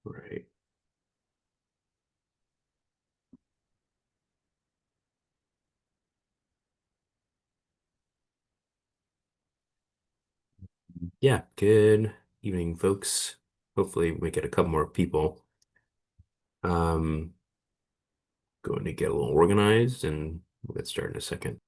Right. Yeah, good evening, folks. Hopefully we get a couple more people. Um, Going to get a little organized and we'll get started in a second.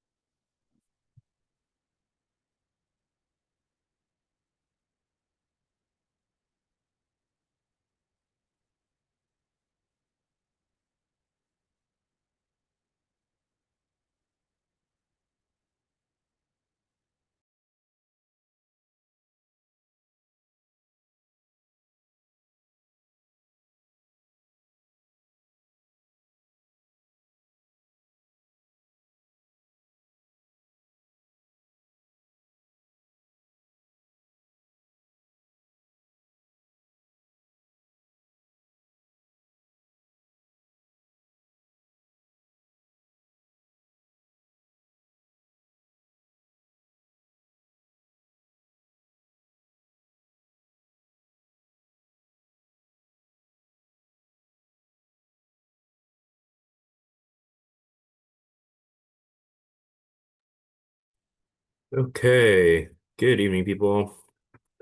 Okay, good evening, people.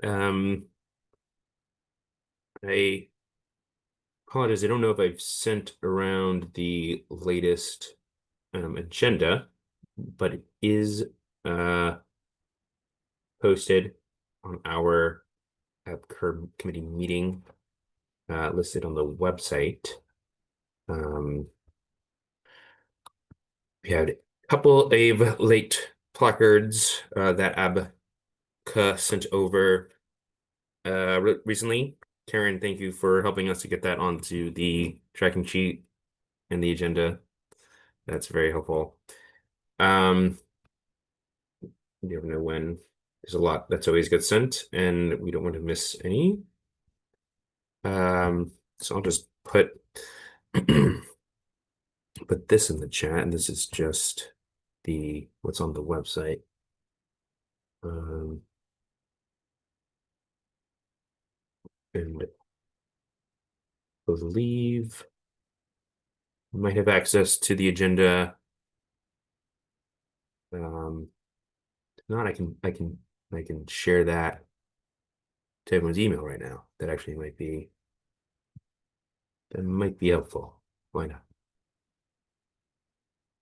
Um, I apologize. I don't know if I've sent around the latest agenda, but it is uh, posted on our committee meeting listed on the website. Um, we had a couple of late placards that Abka sent over recently. Karen, thank you for helping us to get that onto the tracking sheet and the agenda. That's very helpful. Um, you never know when there's a lot that's always gets sent, and we don't want to miss any. So I'll just put put this in the chat, and this is just the what's on the website. Um, and I believe you might have access to the agenda. If not, I can share that to everyone's email right now. That actually might be helpful. Why not?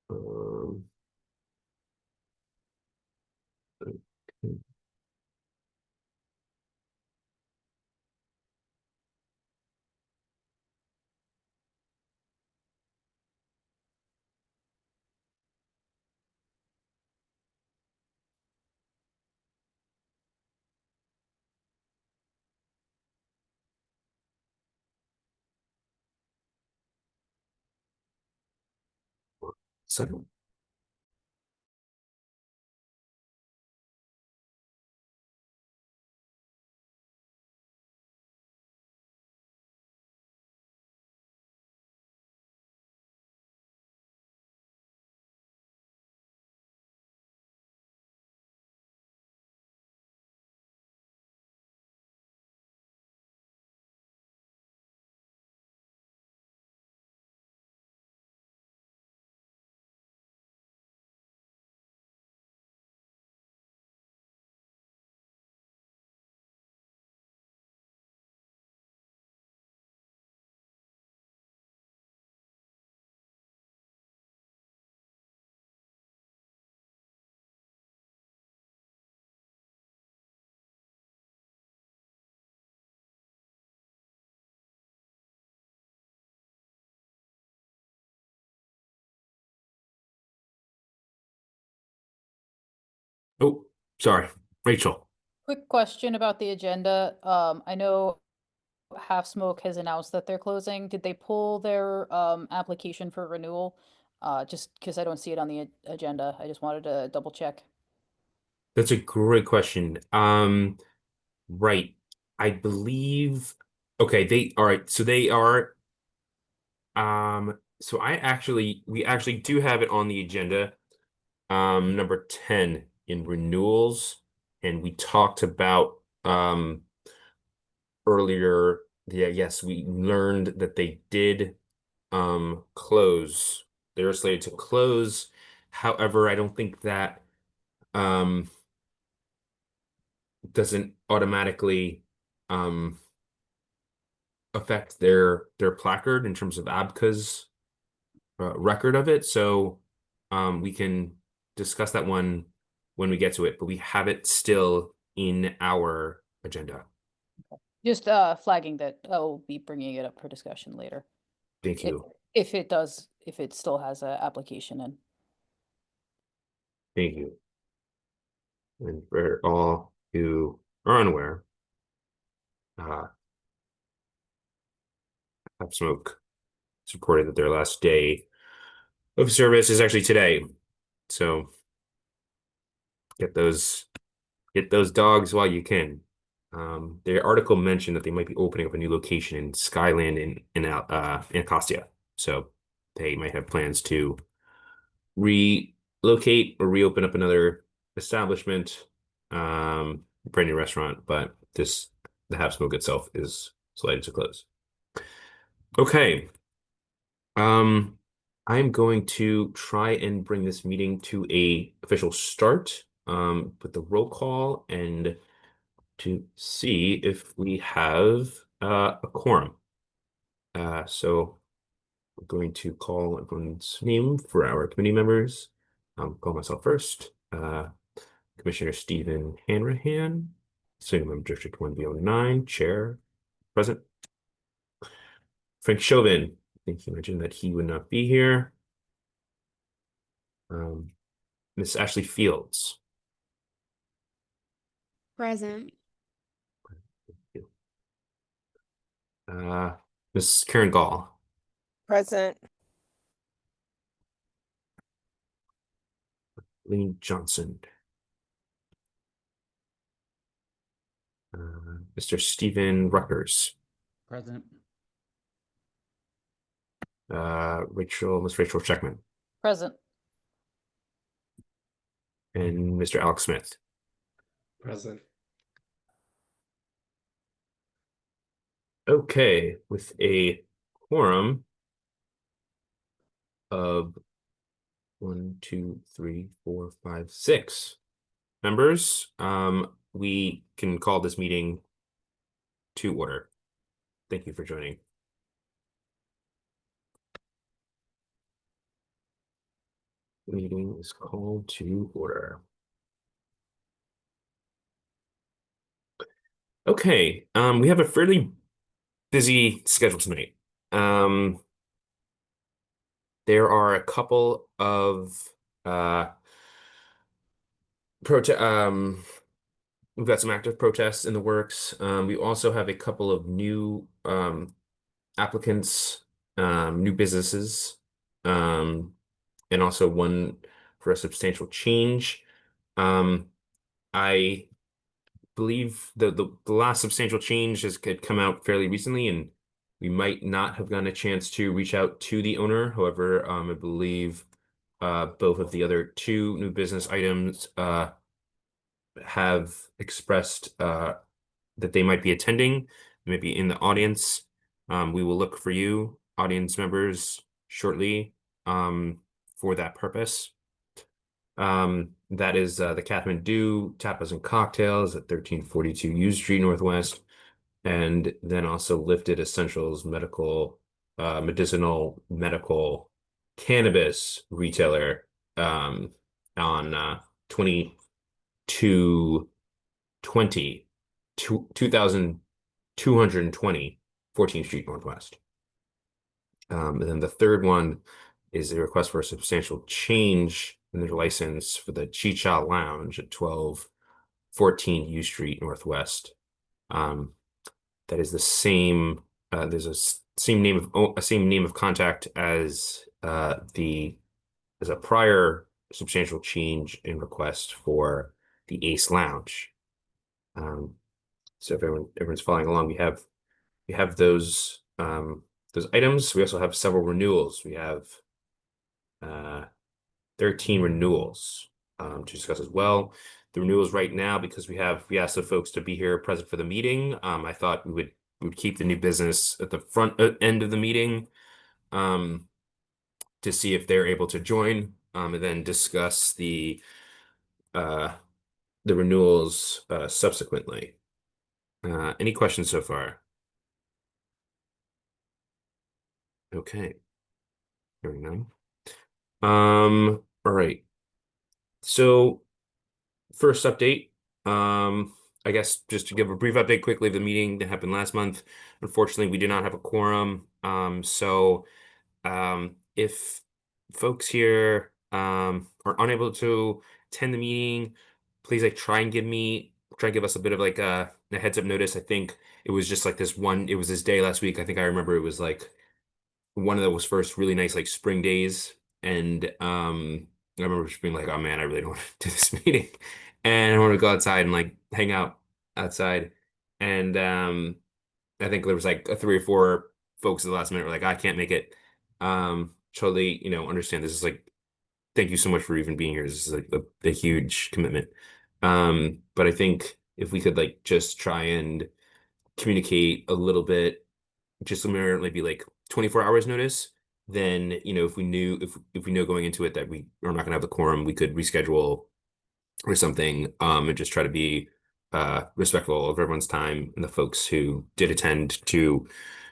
Um, okay. So, oh, sorry, Rachel. Quick question about the agenda. I know Half Smoke has announced that they're closing. Did they pull their application for renewal? Just because I don't see it on the agenda. I just wanted to double check. That's a great question. Right. I believe okay, they all right, so they are so we actually do have it on the agenda. Number 10 in renewals, and we talked about earlier Yeah, yes, we learned that they did close. They were slated to close. However, I don't think that um doesn't automatically um affect their placard in terms of ABCA's record of it. So we can discuss that one when we get to it, but we have it still in our agenda. Just flagging that I'll be bringing it up for discussion later. Thank If you. if it still has a application in. Thank you. And for all who are unaware, uh, Have Smoke supported that their last day of service is actually today. So get those get those dogs while you can. Their article mentioned that they might be opening up a new location in Skyland in Anacostia. So they might have plans to relocate or reopen up another establishment, brand new restaurant, but the Have Smoke itself is slated to close. Okay. Um, I'm going to try and bring this meeting to a official start, with the roll call and to see if we have a quorum. So we're going to call everyone's name for our committee members. Call myself first. Commissioner Stephen Hanrahan, Single Member District 1B09, Chair, present. Frank Chauvin, I think he mentioned that he would not be here. Um, Miss Ashley Fields. Present. Uh, Miss Karen Gall. Present. Lane Johnson. Mr. Stephen Ruckers. Present. Miss Rachel Checkman. Present. And Mr. Alex Smith. Present. Okay, with a quorum of 1, 2, 3, 4, 5, 6 members, we can call this meeting to order. Thank you for joining. Meeting is called to order. Okay, we have a fairly busy schedule tonight. There are a couple of protest we've got some active protests in the works. We also have a couple of new applicants, new businesses, and also one for a substantial change. I believe the last substantial change had come out fairly recently, and we might not have gotten a chance to reach out to the owner. However, I believe both of the other two new business items have expressed that they might be attending, maybe in the audience. We will look for you, audience members, shortly for that purpose. That is the Kathmandu Tapas and Cocktails at 1342 U Street Northwest, and then also Lifted Essentials Medicinal Medical Cannabis Retailer on 2220 2220 14th Street Northwest. And then the third one is a request for a substantial change in their license for the Chicha Lounge at 1214 U Street Northwest. That is the same. There's same name of contact as as a prior substantial change in request for the Ace Lounge. So if everyone's following along, we have those items. We also have several renewals. We have 13 renewals to discuss as well. The renewals right now, because we asked the folks to be here present for the meeting. I thought we would would keep the new business at the front end of the meeting, to see if they're able to join, and then discuss uh, the renewals subsequently. Any questions so far? Okay. Hearing none. All right. So first update, I guess just to give a brief update quickly of the meeting that happened last month. Unfortunately, we did not have a quorum. If folks here are unable to attend the meeting, please like try and give us a bit of like a heads up notice. I think it was just like it was this day last week. I think I remember it was like one of those first really nice like spring days. And I remember just being like, oh man, I really don't want to do this meeting. And I want to go outside and like hang out outside. And I think there was like a 3 or 4 folks at the last minute were like, I can't make it. Totally, understand this is like, thank you so much for even being here. This is like a huge commitment. But I think if we could like just try and communicate a little bit, just maybe like 24 hours notice, then, if we know going into it that we are not gonna have the quorum, we could reschedule or something, and just try to be respectful of everyone's time and the folks who did attend to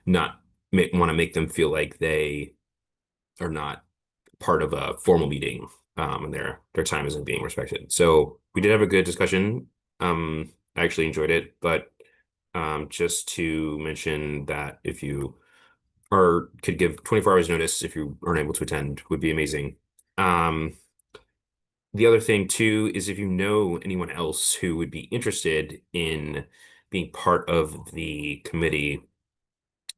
not want to make them feel like they are not part of a formal meeting, and their time isn't being respected. So we did have a good discussion. I actually enjoyed it, but just to mention that if you could give 24 hours notice if you aren't able to attend would be amazing. The other thing too is if you know anyone else who would be interested in being part of the committee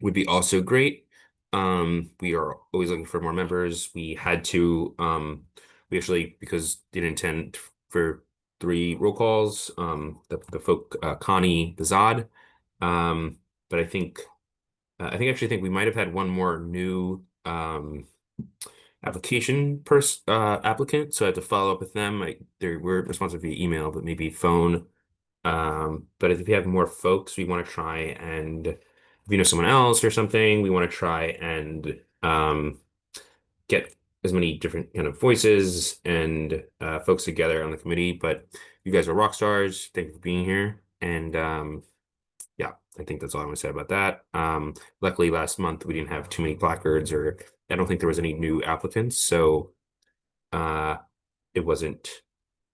would be also great. We are always looking for more members. We actually, because didn't intend for 3 roll calls, the folk, Connie, the Zod. But I actually think we might have had one more new applicant, so I have to follow up with them. They were responsive via email, but maybe phone. But if we have more folks, we want to try and if you know someone else or something, we want to try and get as many different kind of voices and folks together on the committee. But you guys are rock stars. Thank you for being here. And yeah, I think that's all I want to say about that. Luckily, last month we didn't have too many placards, or I don't think there was any new applicants, so uh, it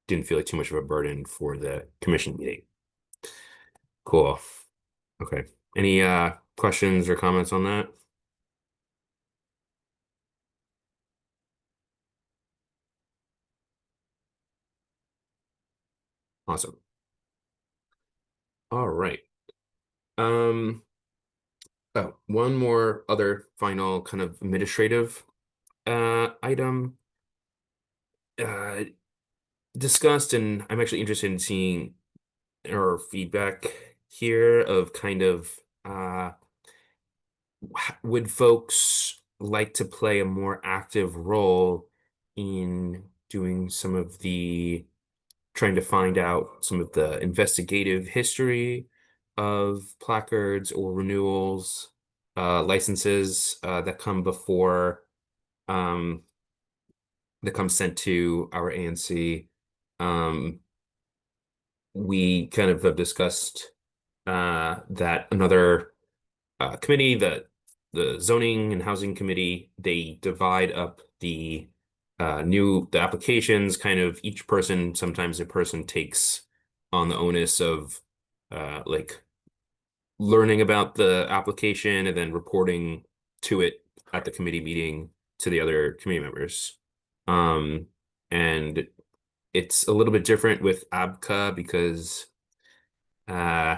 didn't feel like too much of a burden for the commission meeting. Cool. Okay. Any questions or comments on that? Awesome. All right. Um, oh, one more other final kind of administrative item discussed, and I'm actually interested in seeing or feedback here of kind of would folks like to play a more active role in doing trying to find out some of the investigative history of placards or renewals, licenses um, that come sent to our ANC. We kind of have discussed that another committee, the zoning and housing committee, they divide up the applications, kind of sometimes a person takes on the onus of like learning about the application and then reporting to it at the committee meeting to the other committee members. And it's a little bit different with ABCA because uh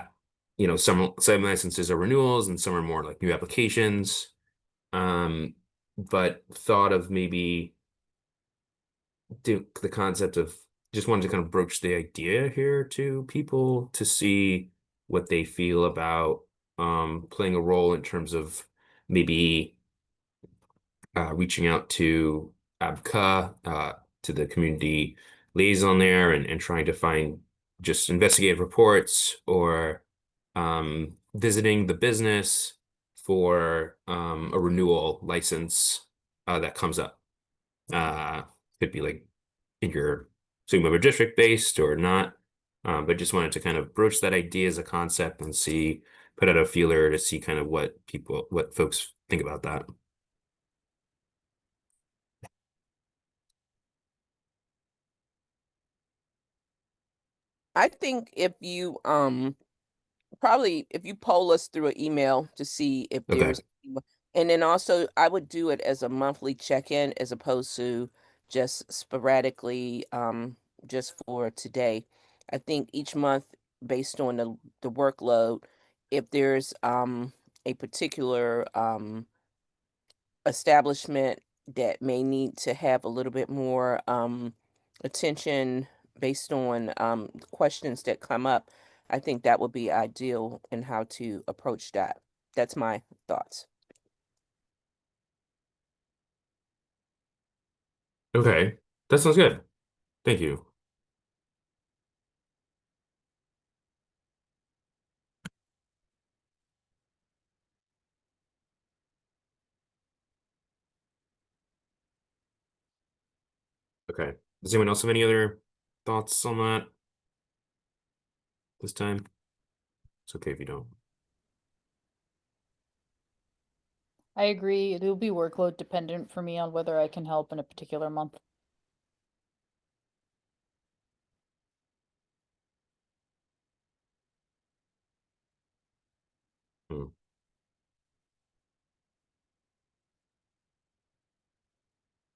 some licenses are renewals and some are more like new applications. But thought of maybe the concept of just wanted to kind of broach the idea here to people to see what they feel about playing a role in terms of maybe reaching out to ABCA, to the community liaison there, and trying to find just investigative reports or visiting the business for a renewal license that comes up. Could be like in your Sigma district based or not. But just wanted to kind of broach that idea as a concept and see, put out a feeler to see kind of what folks think about that. I think if you probably if you poll us through an email to see if Okay. there's, and then also I would do it as a monthly check-in as opposed to just sporadically just for today. I think each month based on the workload, if there's a particular establishment that may need to have a little bit more attention based on questions that come up, I think that would be ideal in how to approach that. That's my thoughts. Okay. That sounds good. Thank you. Okay. Does anyone else have any other thoughts on that this time? It's okay if you don't. I agree. It will be workload dependent for me on whether I can help in a particular month. Hmm.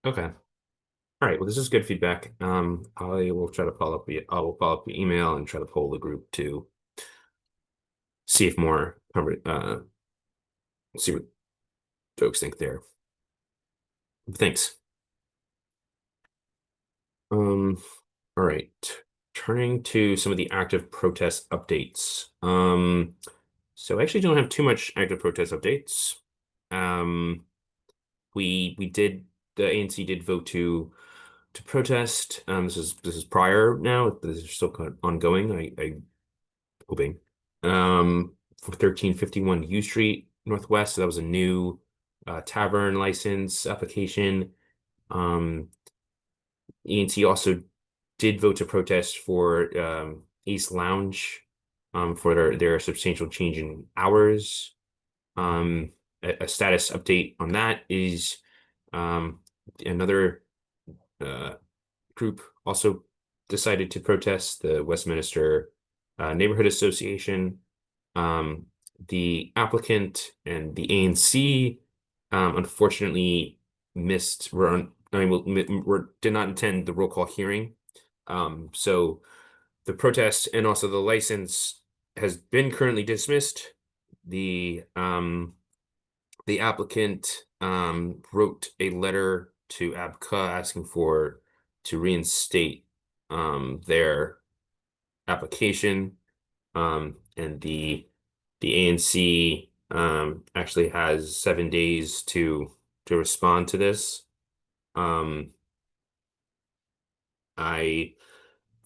Okay. All right. Well, this is good feedback. I will try to follow up. I will follow up the email and try to poll the group to see if see what folks think there. Thanks. All right. Turning to some of the active protest updates. So I actually don't have too much active protest updates. We did the ANC did vote to protest. This is prior now. This is still kind of ongoing. I hoping. For 1351 U Street Northwest. So that was a new tavern license application. ANC also did vote to protest for East Lounge for their substantial change in hours. A status update on that is another uh, group also decided to protest, the Westminster Neighborhood Association. The applicant and the ANC unfortunately missed were on, I mean, did not attend the roll call hearing. So the protest and also the license has been currently dismissed. The applicant wrote a letter to ABCA asking to reinstate their application. And the ANC actually has 7 days to respond to this. I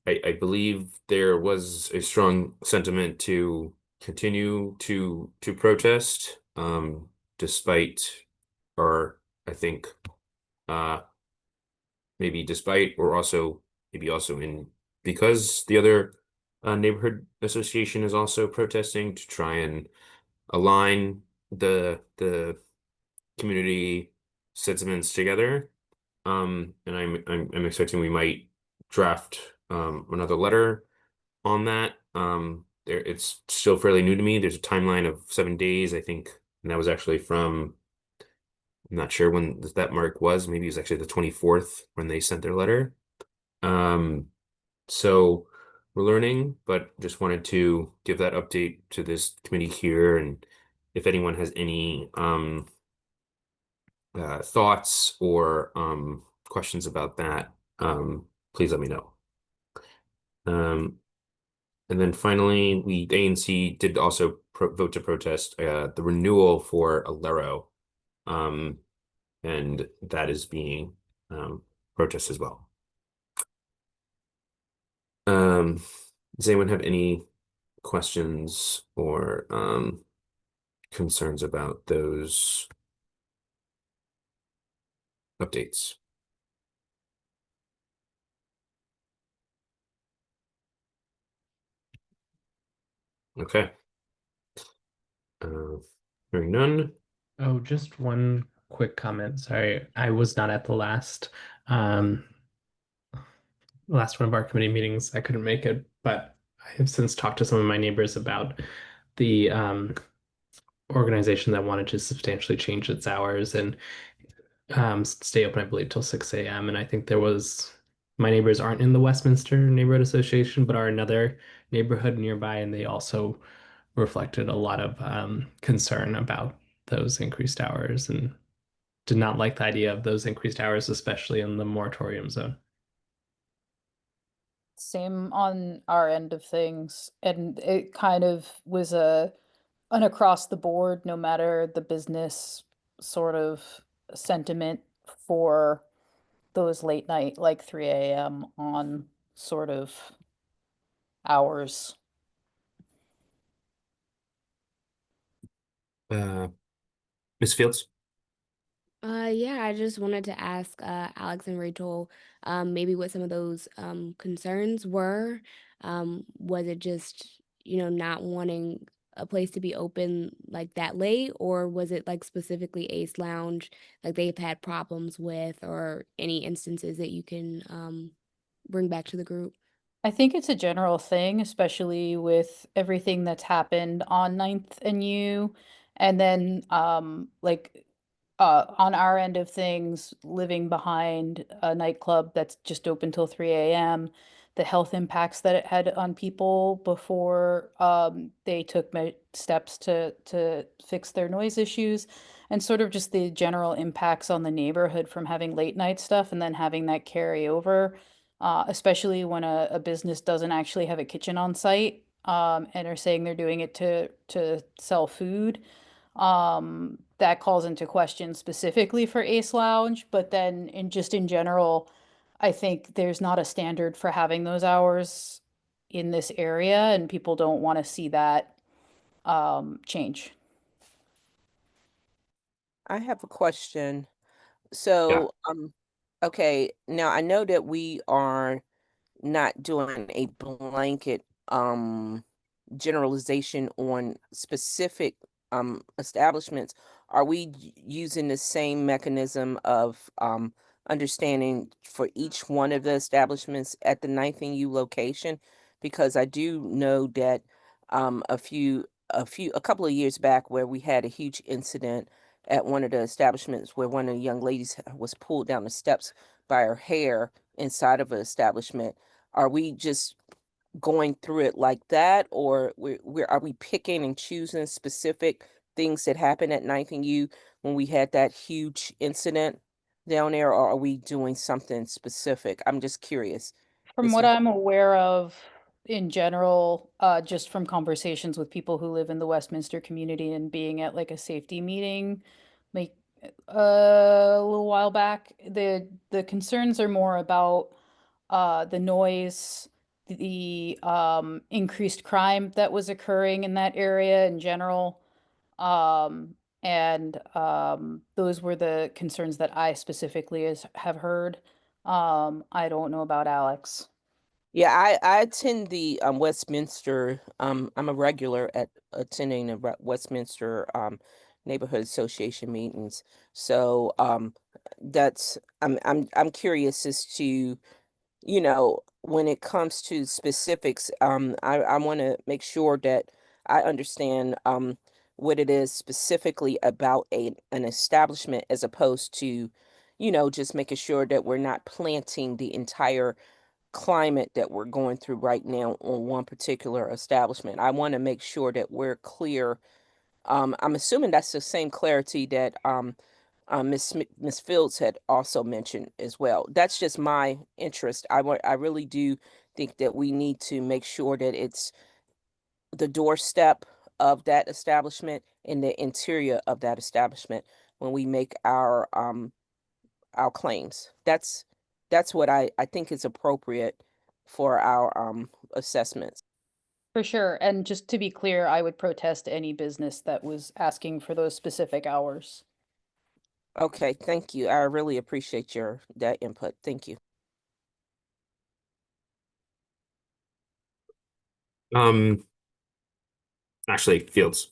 I believe there was a strong sentiment to continue to protest, despite, or I think, uh, maybe despite, or also maybe also in because the other neighborhood association is also protesting to try and align the community sentiments together. And I'm expecting we might draft another letter on that. It's still fairly new to me. There's a timeline of 7 days, I think, and that was actually from, I'm not sure when that mark was. Maybe it was actually the 24th when they sent their letter. Um, so we're learning, but just wanted to give that update to this committee here, and if anyone has any thoughts or questions about that, please let me know. Um, and then finally, ANC did also vote to protest the renewal for Alero, um, and that is being protested as well. Does anyone have any questions or concerns about those updates? Okay. Hearing none. Oh, just one quick comment. Sorry, I was not at the last one of our committee meetings. I couldn't make it, but I have since talked to some of my neighbors about the organization that wanted to substantially change its hours and stay open, I believe, till 6 a.m. And I think my neighbors aren't in the Westminster Neighborhood Association, but are another neighborhood nearby, and they also reflected a lot of concern about those increased hours and did not like the idea of those increased hours, especially in the moratorium zone. Same on our end of things, and it kind of was an across the board, no matter the business sort of sentiment for those late night, like 3 a.m. on sort of hours. Ms. Fields? Yeah, I just wanted to ask Alex and Rachel maybe what some of those concerns were. Was it just, not wanting a place to be open like that late, or was it like specifically Ace Lounge, like they've had problems with, or any instances that you can bring back to the group? I think it's a general thing, especially with everything that's happened on Ninth and U. And then on our end of things, living behind a nightclub that's just open till 3 a.m., the health impacts that it had on people before they took steps to fix their noise issues, and sort of just the general impacts on the neighborhood from having late night stuff and then having that carry over, especially when a business doesn't actually have a kitchen on site, and are saying they're doing it to sell food. That calls into question specifically for Ace Lounge, but then in general, I think there's not a standard for having those hours in this area, and people don't want to see that change. I have a question. Yeah. So, okay, now I know that we are not doing a blanket generalization on specific establishments. Are we using the same mechanism of understanding for each one of the establishments at the Ninth and U location? Because I do know that a couple of years back where we had a huge incident at one of the establishments where one of the young ladies was pulled down the steps by her hair inside of an establishment. Are we just going through it like that, or are we picking and choosing specific things that happened at Ninth and U when we had that huge incident down there, or are we doing something specific? I'm just curious From as what to I'm aware of in general, just from conversations with people who live in the Westminster community and being at like a safety meeting, like a little while back, the concerns are more about the noise, the increased crime that was occurring in that area in general. And those were the concerns that I specifically have heard. I don't know about Alex. Yeah, I attend the Westminster. I'm a regular at attending the Westminster Neighborhood Association meetings. So that's I'm curious as to, when it comes to specifics. I want to make sure that I understand what it is specifically about an establishment, as opposed to, just making sure that we're not planting the entire climate that we're going through right now on one particular establishment. I want to make sure that we're clear. I'm assuming that's the same clarity that Miss Fields had also mentioned as well. That's just my interest. I really do think that we need to make sure that it's the doorstep of that establishment and the interior of that establishment when we make our claims. That's what I think is appropriate for our assessments. For sure. And just to be clear, I would protest any business that was asking for those specific hours. Okay, thank you. I really appreciate that input. Thank you. Um, Ashley Fields.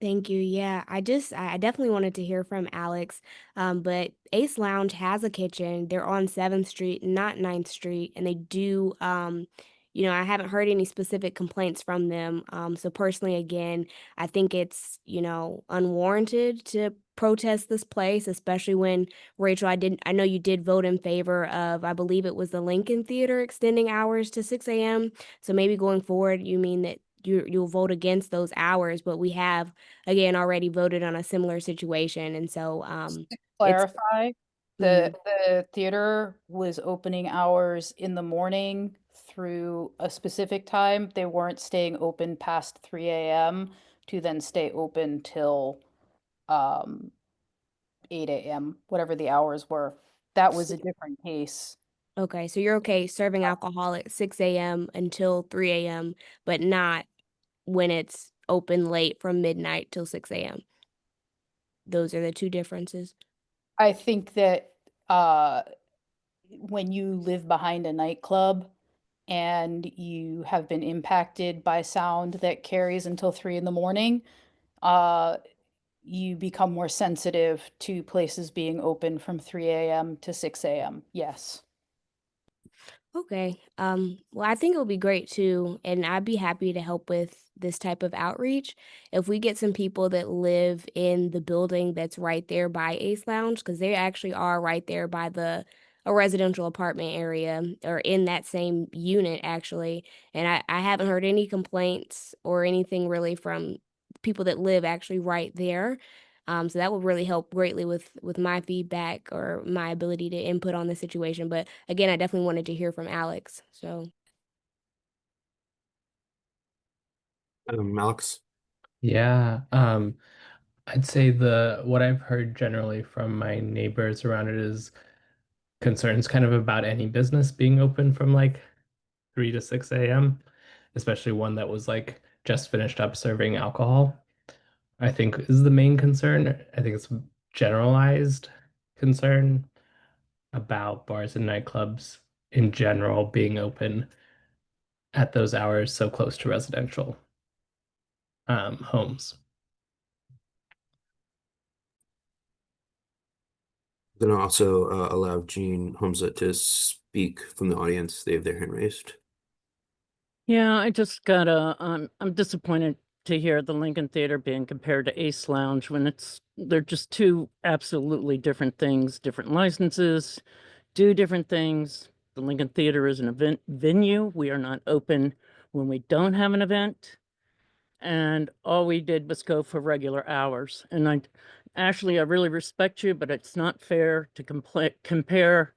Thank you. Yeah, I definitely wanted to hear from Alex. But Ace Lounge has a kitchen. They're on 7th Street, not 9th Street, and they do I haven't heard any specific complaints from them. So personally, again, I think it's, unwarranted to protest this place, especially when Rachel, I know you did vote in favor of, I believe it was the Lincoln Theater extending hours to 6 a.m. So maybe going forward, you mean that you'll vote against those hours, but we have again already voted on a similar situation, and so To it's clarify, mhm. the theater was opening hours in the morning through a specific time. They weren't staying open past 3 a.m. to then stay open till um 8 a.m., whatever the hours were. That was a different case. Okay, so you're okay serving alcohol at 6 a.m. until 3 a.m., but not when it's open late from midnight till 6 a.m. Those are the two differences. I think that uh when you live behind a nightclub and you have been impacted by sound that carries until 3 in the morning, uh, you become more sensitive to places being open from 3 a.m. to 6 a.m. Yes. Okay. Well, I think it would be great too, and I'd be happy to help with this type of outreach if we get some people that live in the building that's right there by Ace Lounge, because they actually are right there by a residential apartment area or in that same unit actually. And I haven't heard any complaints or anything really from people that live actually right there. So that would really help greatly with my feedback or my ability to input on the situation. But again, I definitely wanted to hear from Alex. So Alex. Yeah. I'd say the what I've heard generally from my neighbors around it is concerns kind of about any business being open from like 3 to 6 a.m., especially one that was like just finished up serving alcohol. I think is the main concern. I think it's generalized concern about bars and nightclubs in general being open at those hours so close to residential homes. Then I'll also allow Jean Homza to speak from the audience. They have their hand raised. Yeah, I just gotta, I'm disappointed to hear the Lincoln Theater being compared to Ace Lounge when they're just two absolutely different things, different licenses, do different things. The Lincoln Theater is an event venue. We are not open when we don't have an event. And all we did was go for regular hours. And Ashley, I really respect you, but it's not fair to compare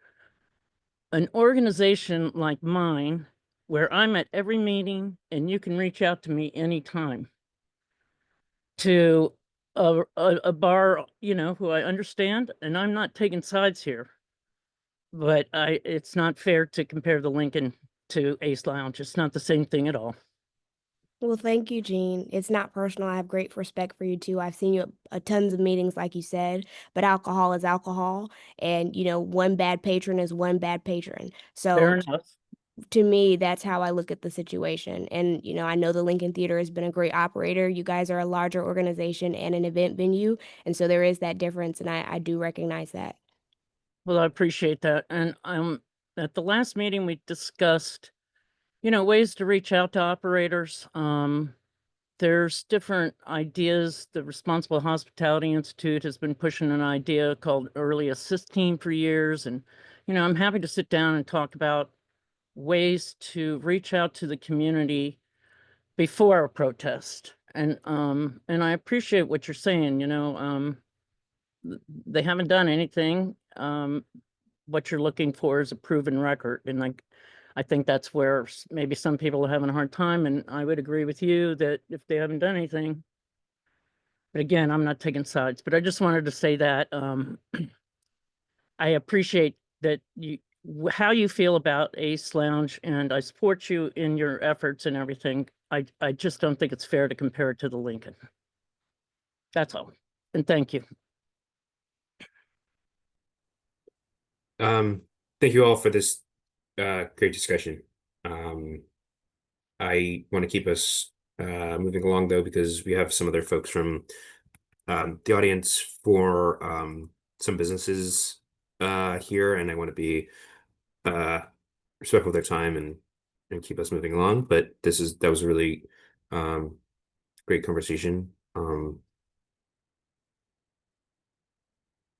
an organization like mine, where I'm at every meeting and you can reach out to me anytime, to a bar, who I understand, and I'm not taking sides here, but it's not fair to compare the Lincoln to Ace Lounge. It's not the same thing at all. well, thank you, Jean. It's not personal. I have great respect for you too. I've seen you at tons of meetings, like you said, but alcohol is alcohol, and one bad patron is one bad patron. Fair So enough. to me, that's how I look at the situation. And, I know the Lincoln Theater has been a great operator. You guys are a larger organization and an event venue. And so there is that difference. And I do recognize that. Well, I appreciate that. And at the last meeting, we discussed, ways to reach out to operators. There's different ideas. The Responsible Hospitality Institute has been pushing an idea called Early Assist Team for years. And, I'm happy to sit down and talk about ways to reach out to the community before a protest. And I appreciate what you're saying, they haven't done anything. What you're looking for is a proven record. And I think that's where maybe some people are having a hard time. And I would agree with you that if they haven't done anything, but again, I'm not taking sides, but I just wanted to say that I appreciate that how you feel about Ace Lounge, and I support you in your efforts and everything. I just don't think it's fair to compare it to the Lincoln. That's all. And thank you. Thank you all for this great discussion. I want to keep us moving along though, because we have some other folks from the audience for some businesses here, and I want to be respectful of their time and keep us moving along. But that was a really great conversation. I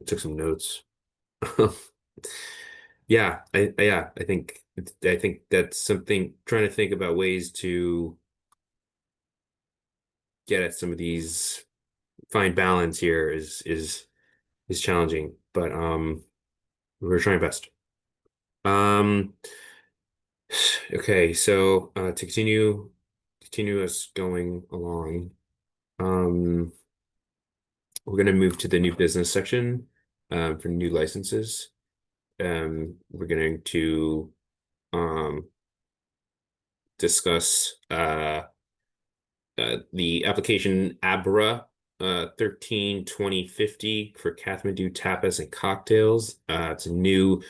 took some notes. Yeah, I think that's something, trying to think about ways to get at some of these fine balance here is challenging, but we're trying best. Um okay, so to continue us going along, um we're gonna move to the new business section for new licenses. We're going to um discuss the application ABRA 132050 for Kathmandu tapas and cocktails. It's a new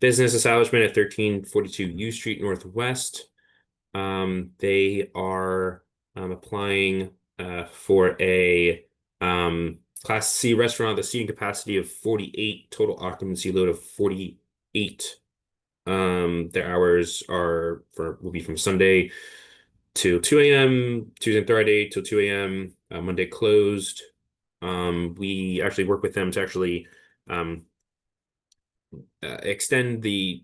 business establishment at 1342 U Street Northwest. They are applying for a Class C restaurant, the seating capacity of 48, total occupancy load of 48. Their hours will be from Sunday till 2 a.m., Tuesday and Friday till 2 a.m., Monday closed. We actually work with them to actually extend the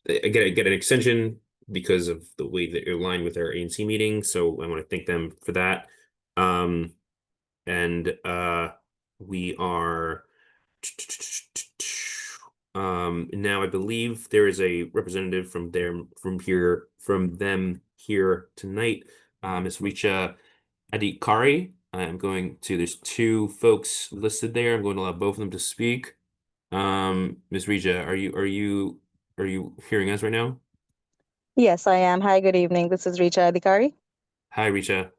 get an extension because of the way that you're aligned with our ANC meeting. So I want to thank them for that. And we are now I believe there is a representative from them here tonight, Ms. Richa Adhikari. There's two folks listed there. I'm going to allow both of them to speak. Ms. Richa, are you hearing us right now? Yes, I am. Hi, good evening. This is Richa Adhikari. Hi, Richa.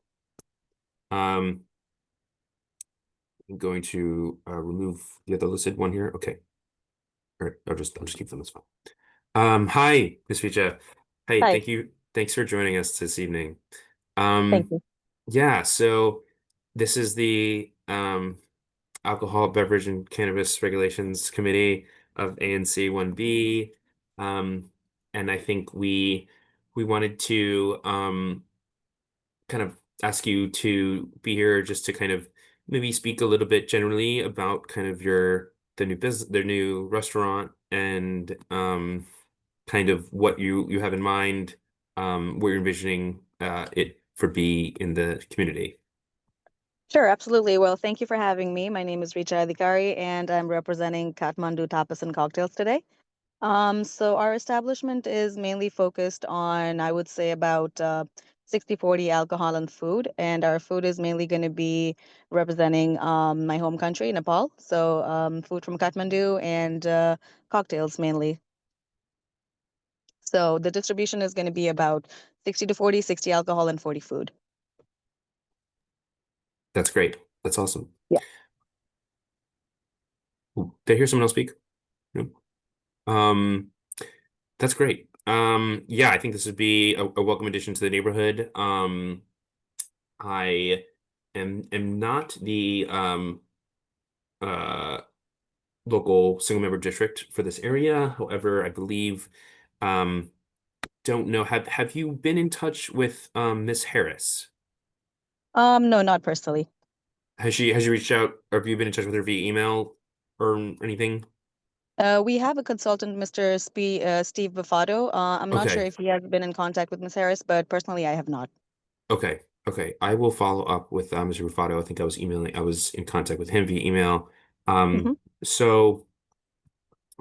I'm going to remove the other listed one here. Okay. All right, I'll just keep them as well. Hi, Ms. Richa. Hey, Hi, thanks for joining us this evening. thank Um, you. yeah, so this is the Alcohol, Beverage, and Cannabis Regulations Committee of ANC1B. And I think we wanted to kind of ask you to be here just to kind of maybe speak a little bit generally about kind of the new business, their new restaurant, and kind of what you have in mind, what you're envisioning it for be in the community. Sure, absolutely. Well, thank you for having me. My name is Richa Adhikari, and I'm representing Kathmandu Tapas and Cocktails today. So our establishment is mainly focused on, I would say, about 60/40 alcohol and food, and our food is mainly going to be representing my home country, Nepal. So food from Kathmandu and cocktails mainly. So the distribution is going to be about 60/40, 60 alcohol and 40 food. That's great. That's awesome. Yeah. Ooh, did I hear someone else speak? No. That's great. Yeah, I think this would be a welcome addition to the neighborhood. I am not the uh local single member district for this area. However, I believe um don't know, have you been in touch with Miss Harris? No, not personally. Has she reached out, or have you been in touch with her via email or anything? We have a consultant, Mr. Steve Buffado. I'm not sure Okay. if he has been in contact with Ms. Harris, but personally, I have not. Okay. Okay. I will follow up with Mr. Rufato. I think I was in contact with him via email. Hmm. So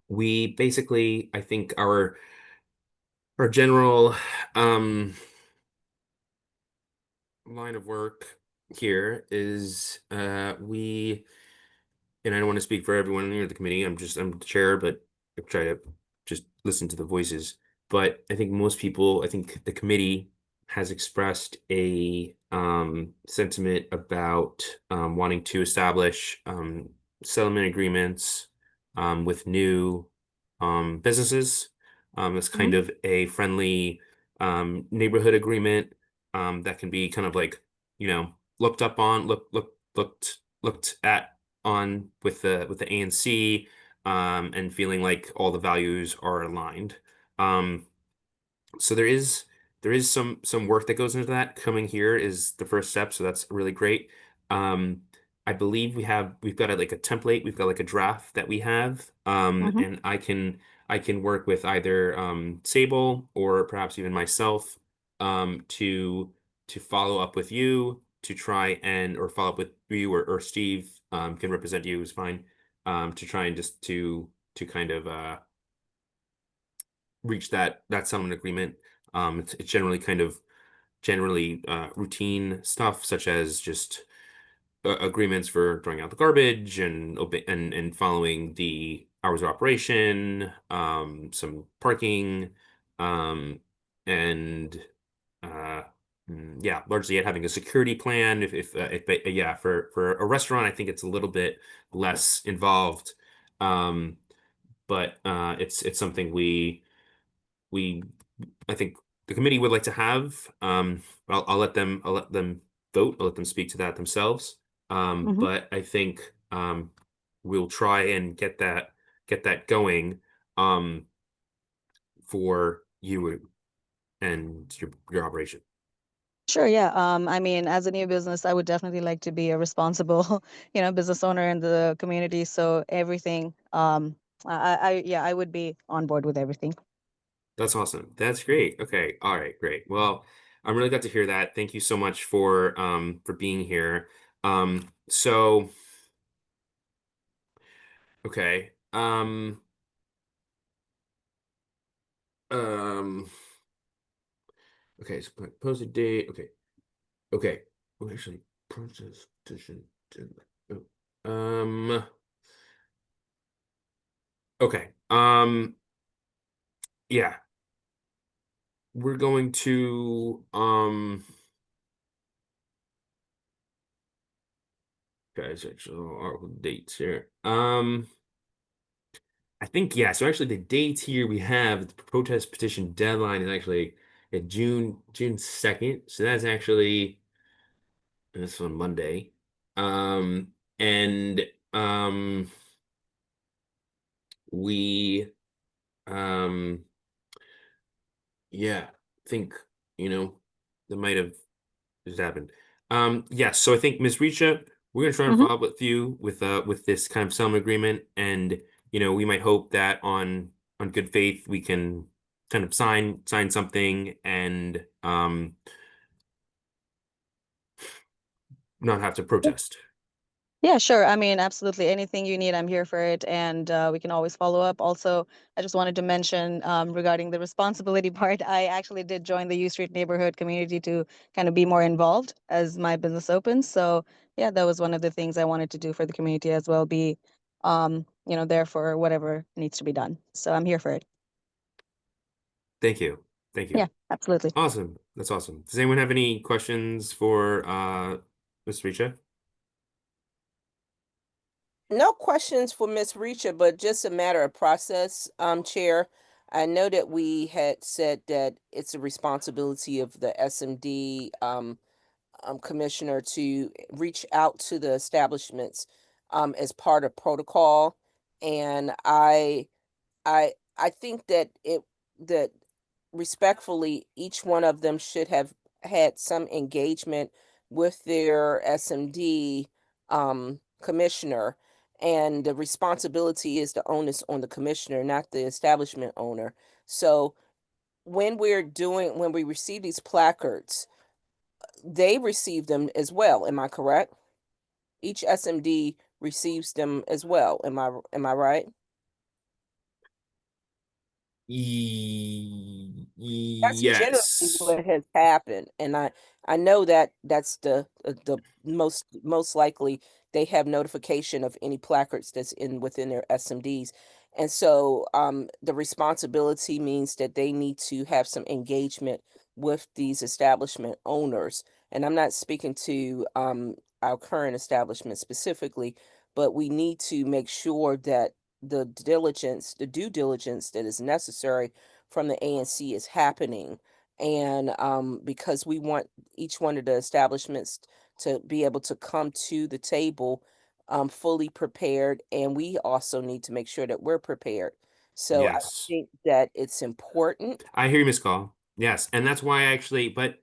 we basically, I think our general line of work here is and I don't want to speak for everyone here at the committee. I'm the chair, but try to just listen to the voices. But I think most people, I think the committee has expressed a sentiment about wanting to establish settlement agreements with new businesses. It's kind of a friendly neighborhood agreement that can be kind of like, you know, looked up on, looked at on with the ANC, and feeling like all the values are aligned. Um, so there is some work that goes into that. Coming here is the first step, so that's really great. Um, I believe we've got like a template, we've got like a draft that we have, and I can work with either Sable or perhaps even myself to follow up with you to try and or follow up with you or Steve can represent you is fine to try and just to kind of reach that settlement agreement. It's generally routine stuff such as just agreements for throwing out the garbage and and following the hours of operation, some parking, and uh, yeah, largely having a security plan. Yeah, for a restaurant, I think it's a little bit less involved, but it's something we I think the committee would like to have. I'll let them vote. I'll let them speak to that themselves. But I think we'll try and get that going for you and your operation. Sure, yeah. I mean, as a new business, I would definitely like to be a responsible, business owner in the community. So everything, yeah, I would be on board with everything. That's awesome. That's great. Okay. All right. Great. Well, I'm really glad to hear that. Thank you so much for being here. So okay. Um okay, so posted date. Okay. Okay. Well, actually, protest petition deadline. Oh. Okay. Yeah. We're going to guys, actual article dates here. I think yeah, so actually the dates here we have the protest petition deadline is actually at June 2nd. So that's actually this on Monday. And we um yeah, I think that might have just happened. Yeah, so I think Ms. Richa, we're gonna try and Mhm. follow up with you with this kind of settlement agreement, and we might hope that on good faith we can kind of sign something and not have to protest. Yeah, sure. I mean, absolutely. Anything you need, I'm here for it, and we can always follow up. Also, I just wanted to mention regarding the responsibility part, I actually did join the U Street neighborhood community to kind of be more involved as my business opens. So, yeah, that was one of the things I wanted to do for the community as well, be there for whatever needs to be done. So I'm here for it. Thank you. Thank you. Yeah, absolutely. Awesome. That's awesome. Does anyone have any questions for Ms. Richa? No questions for Miss Reacher, but just a matter of process, Chair. I know that we had said that it's a responsibility of the SMD commissioner to reach out to the establishments as part of protocol, and I think that that respectfully each one of them should have had some engagement with their SMD commissioner, and the responsibility is the onus on the commissioner, not the establishment owner. So when we receive these placards, they receive them as well. Am I correct? Each SMD receives them as well. Am I right? That's generally Yes. what has happened, and I know that that's the most likely they have notification of any placards that's in within their SMDs, And so the responsibility means that they need to have some engagement with these establishment owners. And I'm not speaking to our current establishment specifically, but we need to make sure that the due diligence that is necessary from the ANC is happening. And because we want each one of the establishments to be able to come to the table fully prepared, and we also need to make sure that we're prepared. So I Yes. think that it's important. I hear you, Miss Call. Yes, and that's why I actually, but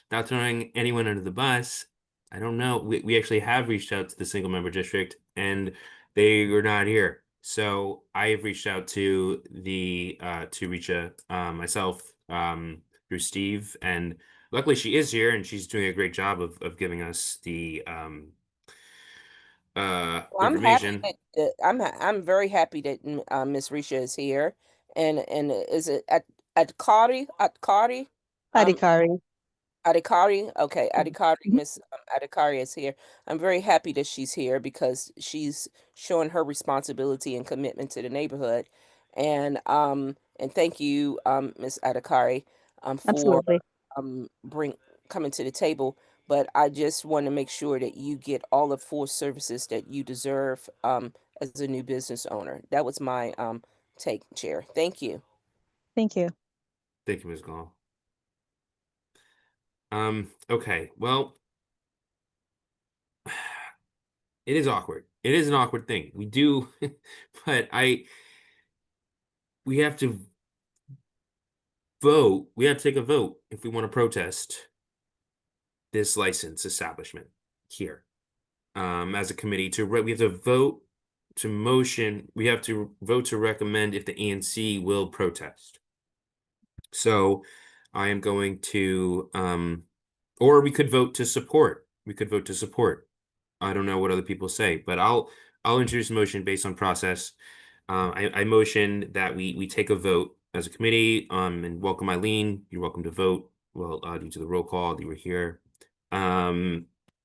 without throwing anyone under the bus, I don't know. We actually have reached out to the single member district and they were not here. So I have reached out to the to Richa myself through Steve, and luckily she is here and she's doing a great job of giving us the Well, I'm happy information. I'm very happy that Miss Risha is here, and is it at Kari? Um, Adhikari. Adhikari? Okay, Adhikari, Mhm. Miss Adhikari is here. I'm very happy that she's here because she's showing her responsibility and commitment to the neighborhood. And thank you, Miss Adhikari, for Absolutely. bring coming to the table. But I just want to make sure that you get all the full services that you deserve as a new business owner. That was my take, Chair. Thank you. Thank you. Thank you, Ms. Gall. Okay, well, it is awkward. It is an awkward thing. We do, but we have to vote. We have to take a vote if we want to protest this license establishment here. As a committee we have to vote to motion, we have to vote to recommend if the ANC will protest. So I am going to, or we could vote to support. We could vote to support. I don't know what other people say, but I'll introduce a motion based on process. I motion that we take a vote as a committee. And welcome Eileen. You're welcome to vote. Well, due to the roll call, you were here. I'll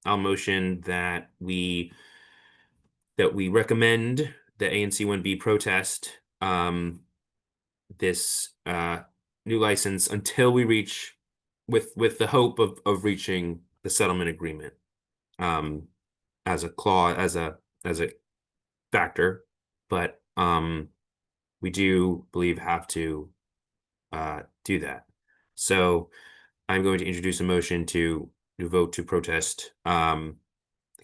motion that we recommend the ANC1B protest this new license until we reach with the hope of reaching the settlement agreement as a clause as a factor, but we do believe have to do that. So I'm going to introduce a motion to vote to protest the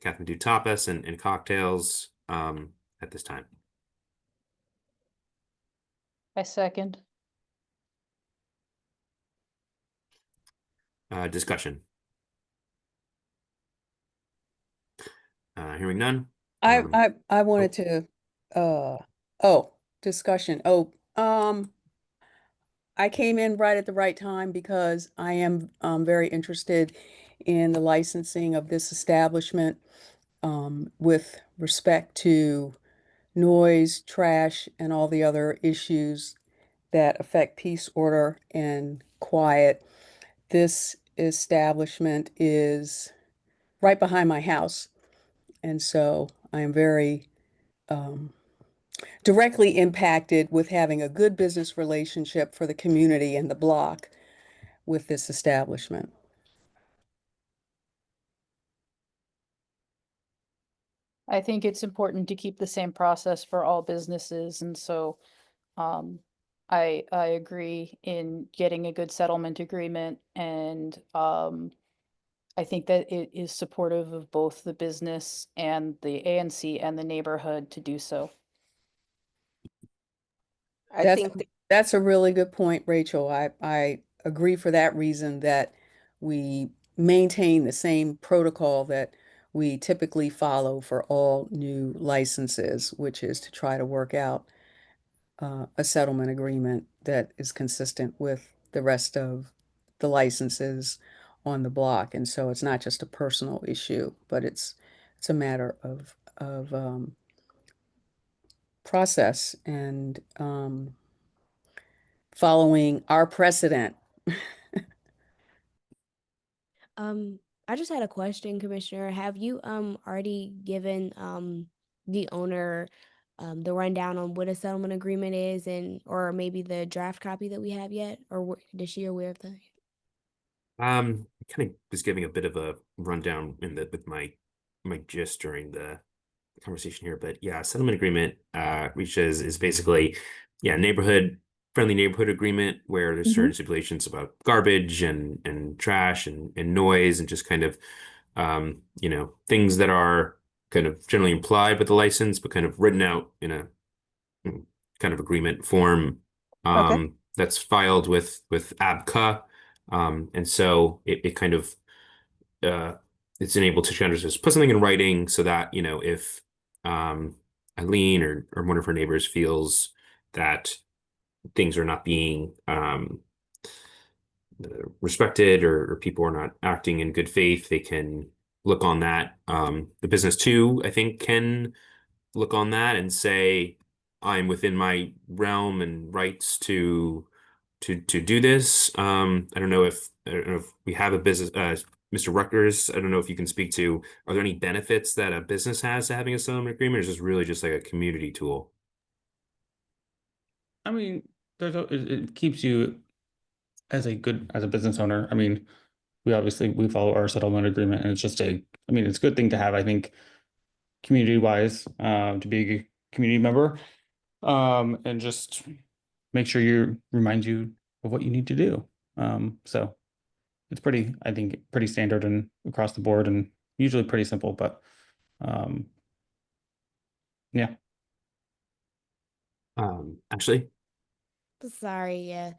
Kathmandu tapas and cocktails at this time. I second. Discussion. Hearing none. I wanted to, discussion. I came in right at the right time because I am very interested in the licensing of this establishment with respect to noise, trash, and all the other issues that affect peace, order, and quiet. This establishment is right behind my house, and so I am very directly impacted with having a good business relationship for the community and the block with this establishment. I think it's important to keep the same process for all businesses, and so I agree in getting a good settlement agreement, and I think that it is supportive of both the business and the ANC and the neighborhood to do so. I That's think that that's a really good point, Rachel. I agree for that reason that we maintain the same protocol that we typically follow for all new licenses, which is to try to work out a settlement agreement that is consistent with the rest of the licenses on the block. And so it's not just a personal issue, but it's a matter of process and following our precedent. I just had a question, Commissioner. Have you already given the owner the rundown on what a settlement agreement is, and or maybe the draft copy that we have yet, or is she aware of that? Kind of was giving a bit of a rundown with my gist during the conversation here, but yeah, settlement agreement reaches is basically neighborhood friendly neighborhood agreement where there's certain stipulations about garbage and trash and noise and just kind of things that are kind of generally implied with the license, but kind of written out in a kind of agreement form Okay. that's filed with ABCA. And so it kind of uh, it's enabled to kind of just put something in writing so that, if Eileen or one of her neighbors feels that things are not being respected or people are not acting in good faith, they can look on that. The business too, I think, can look on that and say, I'm within my realm and rights to do this. I don't know if we have a business, Mr. Rutgers. I don't know if you can speak to, are there any benefits that a business has to having a settlement agreement, or is this really just like a community tool? I mean, it keeps you as a business owner. I mean, we follow our settlement agreement, and it's just it's a good thing to have, I think, community wise, to be a community member, and just make sure remind you of what you need to do. So it's I think, pretty standard and across the board, and usually pretty simple, but um, yeah. Actually, Sorry, yeah.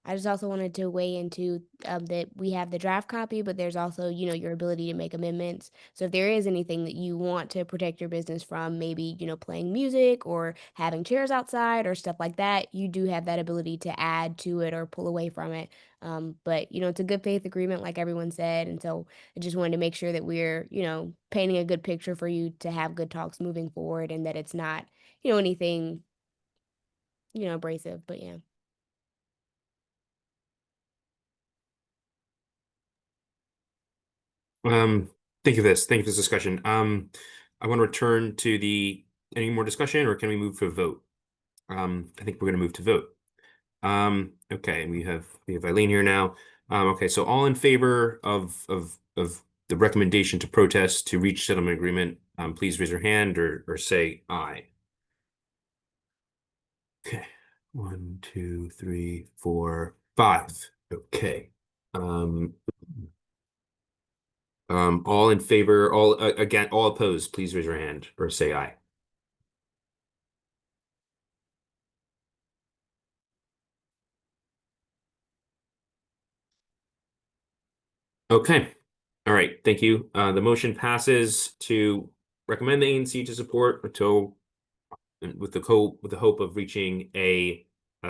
I just also wanted to weigh into that we have the draft copy, but there's also, your ability to make amendments. So if there is anything that you want to protect your business from, maybe, playing music or having chairs outside or stuff like that, you do have that ability to add to it or pull away from it. But, it's a good faith agreement, like everyone said. And so I just wanted to make sure that we're, painting a good picture for you to have good talks moving forward, and that it's not, anything, abrasive. But yeah. um, thank you for this discussion. I want to return to any more discussion, or can we move to a vote? I think we're going to move to vote. Okay, and we have Eileen here now. Okay, so all in favor of the recommendation to protest to reach settlement agreement, please raise your hand or say aye. Okay, 1, 2, 3, 4, 5. Okay. All in favor, again, all opposed, please raise your hand or say aye. Okay. All right. Thank you. The motion passes to recommend the ANC to support Rateau with the hope of reaching a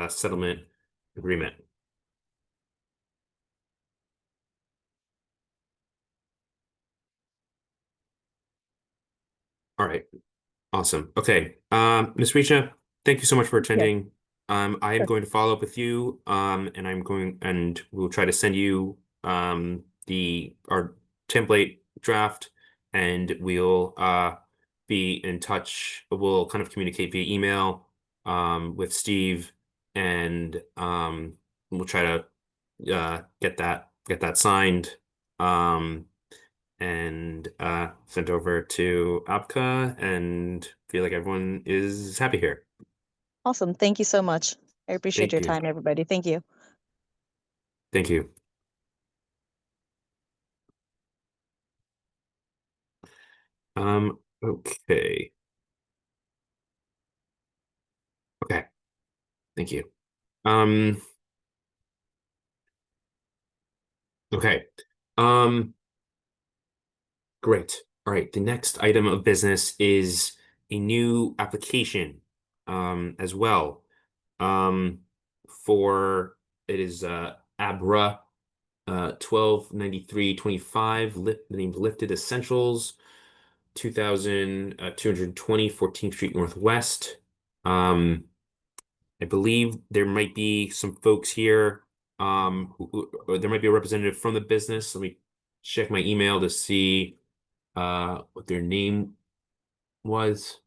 settlement agreement. All right. Awesome. Okay. Ms. Richa, thank you so much for attending. I am Sure. going to follow up with you, and we'll try to send you our template draft, and we'll be in touch. We'll kind of communicate via email with Steve, and we'll try to get that signed. And sent over to APCA, and feel like everyone is happy here. Awesome. Thank you so much. I appreciate Thank your you. time, everybody. Thank you. Thank you. Okay. Okay. Thank you. Okay. Great. All right. The next item of business is a new application as well. For it is ABRA 129325, the name Lifted Essentials, 2220 14th Street Northwest. I believe there might be some folks here, or there might be a representative from the business. Let me check my email to see what their name was.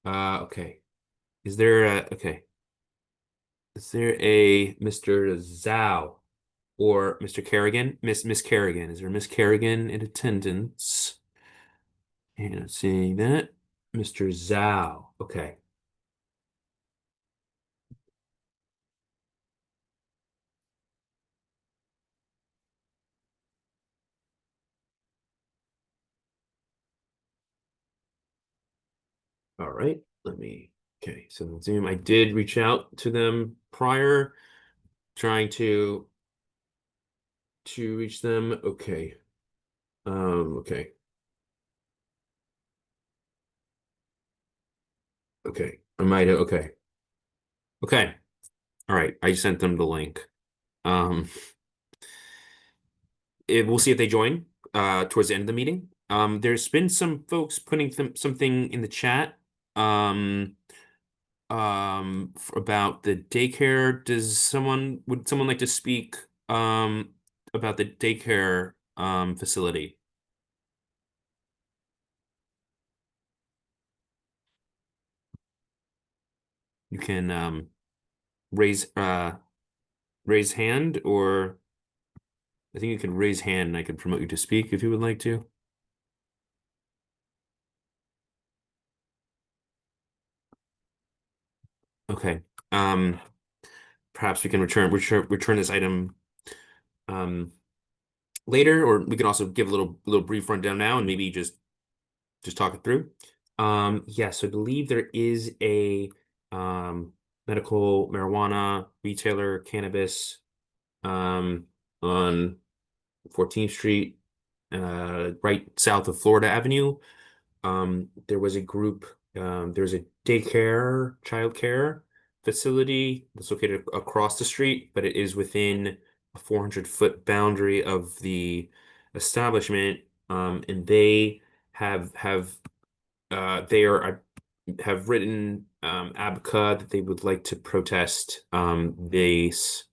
Okay. Is there a okay? Is there a Mr. Zhao or Mr. Kerrigan? Miss Kerrigan. Is there Miss Kerrigan in attendance? And seeing that, Mr. Zhao. Okay. All right. Okay. So Zoom, I did reach out to them prior, trying to reach them. Okay. Okay. Okay. I might have, okay. Okay. All right. I sent them the link. Um, we'll see if they join towards the end of the meeting. There's been some folks putting something in the chat about the daycare. Would someone like to speak about the daycare facility? You can raise hand, or I think you can raise hand and I can promote you to speak if you would like to. Okay. Perhaps we can return this item later, or we can also give a little brief rundown now and maybe just talk it through. Yes, I believe there is a medical marijuana retailer, cannabis, on 14th Street, right south of Florida Avenue. There was a group, there's a daycare, childcare facility that's located across the street, but it is within a 400-foot boundary of the establishment. And they have they are have written ABCA that they would like to protest this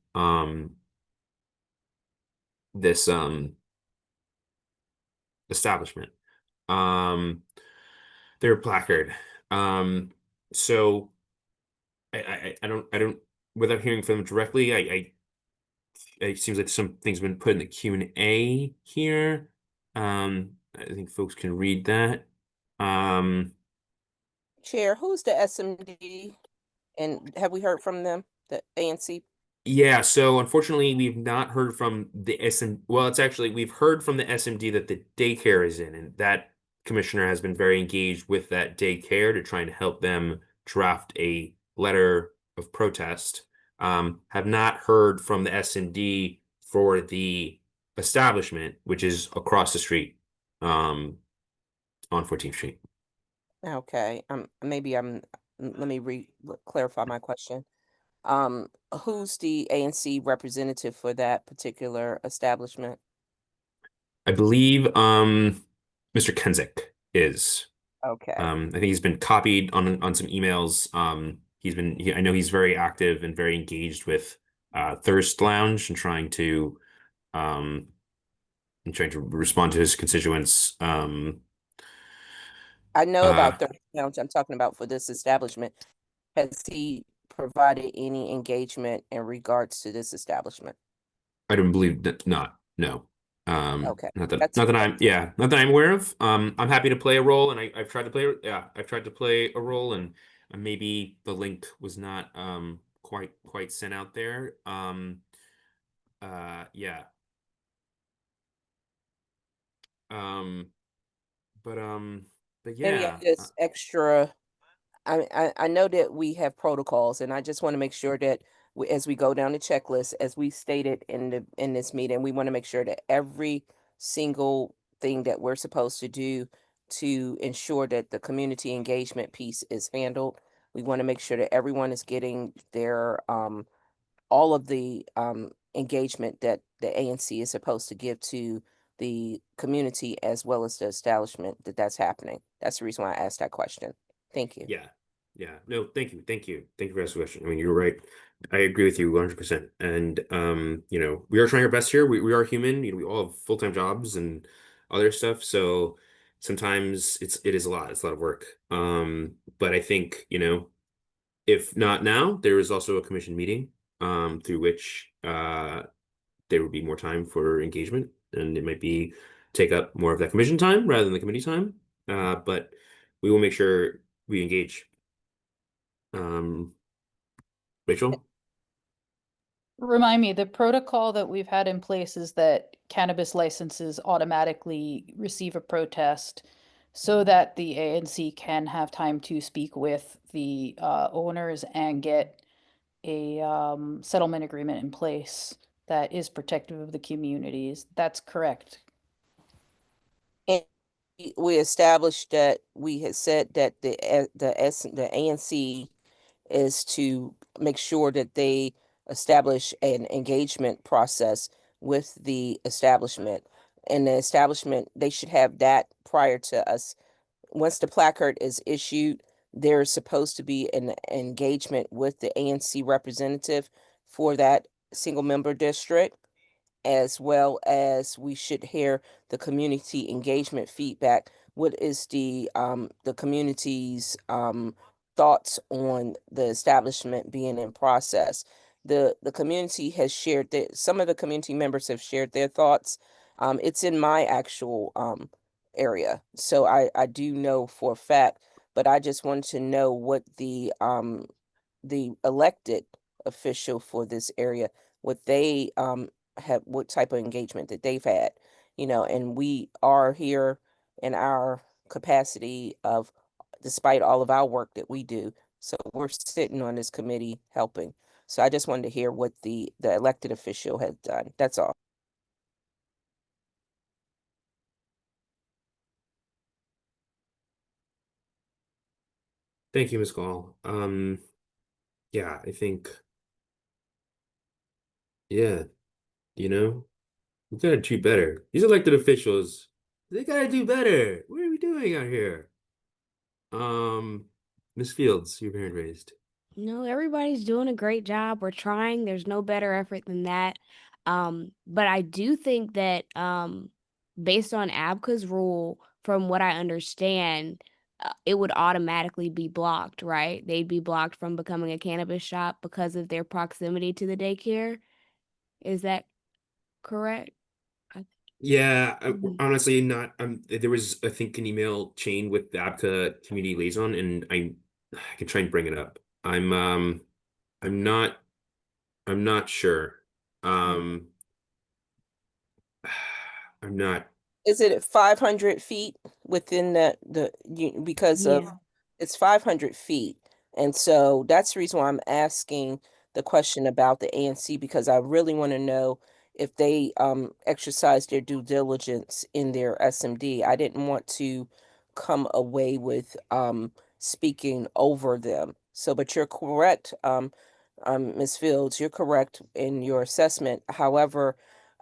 establishment. Their placard. So I don't without hearing from them directly, it seems like some things have been put in the Q&A here. I think folks can read that. Chair, who's the SMD? And have we heard from them, the ANC? Yeah, so unfortunately, we've not heard from the SM. Well, it's actually we've heard from the SMD that the daycare is in, and that commissioner has been very engaged with that daycare to try and help them draft a letter of protest. Have not heard from the SMD for the establishment, which is across the street, on 14th Street. Okay, let me clarify my question. Who's the ANC representative for that particular establishment? I believe Mr. Kensick is. Okay, I think he's been copied on some emails. I know he's very active and very engaged with Thirst Lounge um and trying to respond to his constituents. I know about Third Lounge. I'm talking about for this establishment. Has he provided any engagement in regards to this establishment? I don't believe that not, no. Okay, Not that that's not that I'm yeah, not that I'm aware of. I'm happy to play a role, and I've tried to play I've tried to play a role, and maybe the link was not quite sent out there. Yeah. Um but maybe yeah. just extra. I know that we have protocols, and I just want to make sure that as we go down the checklist, as we stated in this meeting, we want to make sure that every single thing that we're supposed to do to ensure that the community engagement piece is handled. We want to make sure that everyone is getting their all of the engagement that the ANC is supposed to give to the community as well as the establishment, that's happening. That's the reason why I asked that question. Thank you. Yeah. Yeah. No, thank you. Thank you. Thank you for asking the question. I mean, you're right. I agree with you 100%. And we are trying our best here. We are human, we all have full-time jobs, and other stuff. So sometimes it is a lot. It's a lot of work. But I think, if not now, there is also a commission meeting through which there would be more time for engagement, and it might be take up more of that commission time rather than the committee time. But we will make sure we engage. Rachel? Remind me, the protocol that we've had in place is that cannabis licenses automatically receive a protest so that the ANC can have time to speak with the owners and get a settlement agreement in place that is protective of the communities. That's correct. And we established that we had said that the ANC is to make sure that they establish an engagement process with the establishment. And the establishment, they should have that prior to us. Once the placard is issued, there's supposed to be an engagement with the ANC representative for that single member district, as well as we should hear the community engagement feedback. What is the community's thoughts on the establishment being in process? The community has shared that some of the community members have shared their thoughts. It's in my actual area, so I do know for a fact. But I just wanted to know what the elected official for this area, what they have, what type of engagement that they've had, and we are here in our capacity of, despite all of our work that we do, so we're sitting on this committee helping. So I just wanted to hear what the elected official had done. That's all. Thank you, Ms. Gall. Yeah, I think, yeah, we gotta do better. These elected officials, they gotta do better. What are we doing out here? Miss Fields, your hand raised. No, everybody's doing a great job. We're trying. There's no better effort than that. But I do think that based on ABCA's rule, from what I understand, it would automatically be blocked, right? They'd be blocked from becoming a cannabis shop because of their proximity to the daycare. Is that correct? Yeah, Mhm. honestly, not. There was, I think, an email chain with the ABCA community liaison, and I can try and bring it up. I'm not, I'm not sure. Um, I'm not. Is it at 500 feet within because of, Yeah. it's 500 feet? And so that's the reason why I'm asking the question about the ANC, because I really want to know if they exercise their due diligence in their SMD. I didn't want to come away with speaking over them. So, but you're correct, Ms. Fields, you're correct in your assessment. However,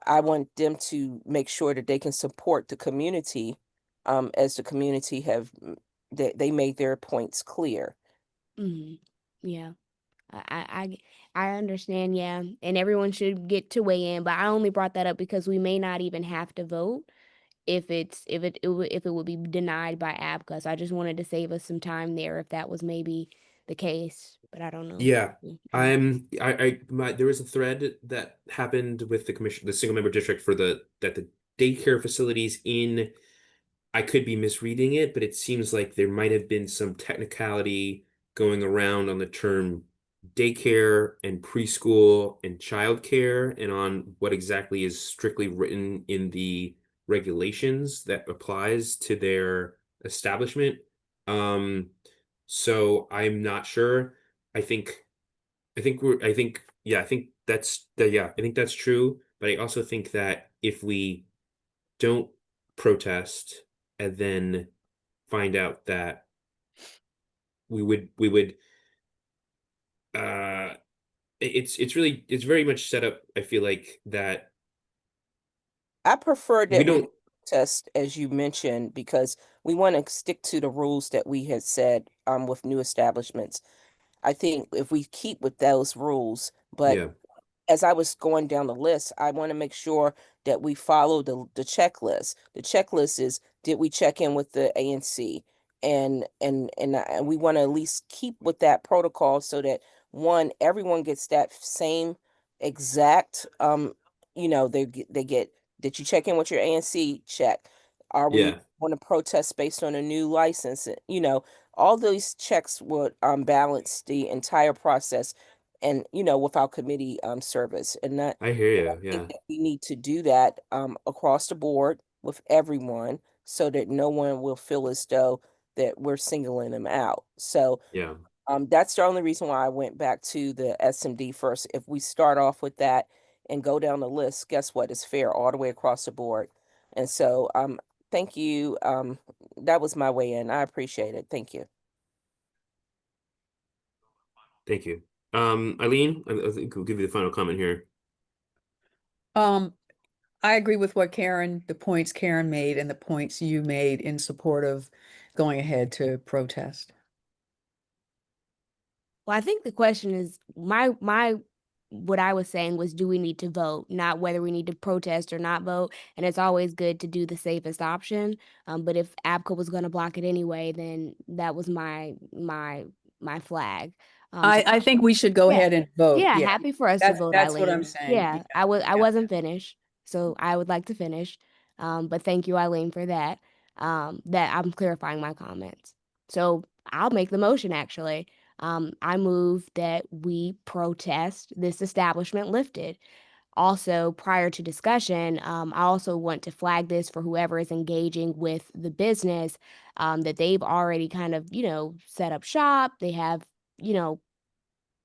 I want them to make sure that they can support the community, as the community they made their points clear. Hmm. Yeah. I understand, yeah, and everyone should get to weigh in, but I only brought that up because we may not even have to vote if it would be denied by ABCA. So I just wanted to save us some time there if that was maybe the case, but I don't know. Yeah, Yeah. there was a thread that happened with the commission, the single member district for the daycare facilities in. I could be misreading it, but it seems like there might have been some technicality going around on the term daycare and preschool and childcare and on what exactly is strictly written in the regulations that applies to their establishment. Um, so I'm not sure. I think yeah, I think that's true, but I also think that if we don't protest and then find out that we would uh it's very much set up, I feel like, that I prefer we that we don't. test, as you mentioned, because we want to stick to the rules that we had said with new establishments. I think if we keep with those rules, but Yeah, as I was going down the list, I want to make sure that we follow the checklist. The checklist is, did we check in with the ANC? And we want to at least keep with that protocol so that one, everyone gets that same exact they get, did you check in with your ANC? Check. Are we Yeah, want to protest based on a new license? All these checks would balance the entire process and with our committee service. I hear And I you. think Yeah, that we need to do that across the board with everyone so that no one will feel as though that we're singling them out. So yeah. that's the only reason why I went back to the SMD first. If we start off with that and go down the list, guess what? It's fair all the way across the board. And so thank you. That was my way in. I appreciate it. Thank you. Thank you. Eileen, I think we'll give you the final comment here. I agree with what the points Karen made and the points you made in support of going ahead to protest. Well, I think the question is my what I was saying was, do we need to vote, not whether we need to protest or not vote. And it's always good to do the safest option. But if ABCO was going to block it anyway, then that was my flag. So I think we should go yeah, ahead and vote. yeah, Yeah, happy for us to vote, that's what I'm Eileen. saying. Yeah, I Yeah. wasn't finished, so I would like to finish. But thank you, Eileen, for that. That I'm clarifying my comments. So I'll make the motion actually. I move that we protest this establishment lifted. Also, prior to discussion, I also want to flag this for whoever is engaging with the business, that they've already kind of, set up shop. They have, you know,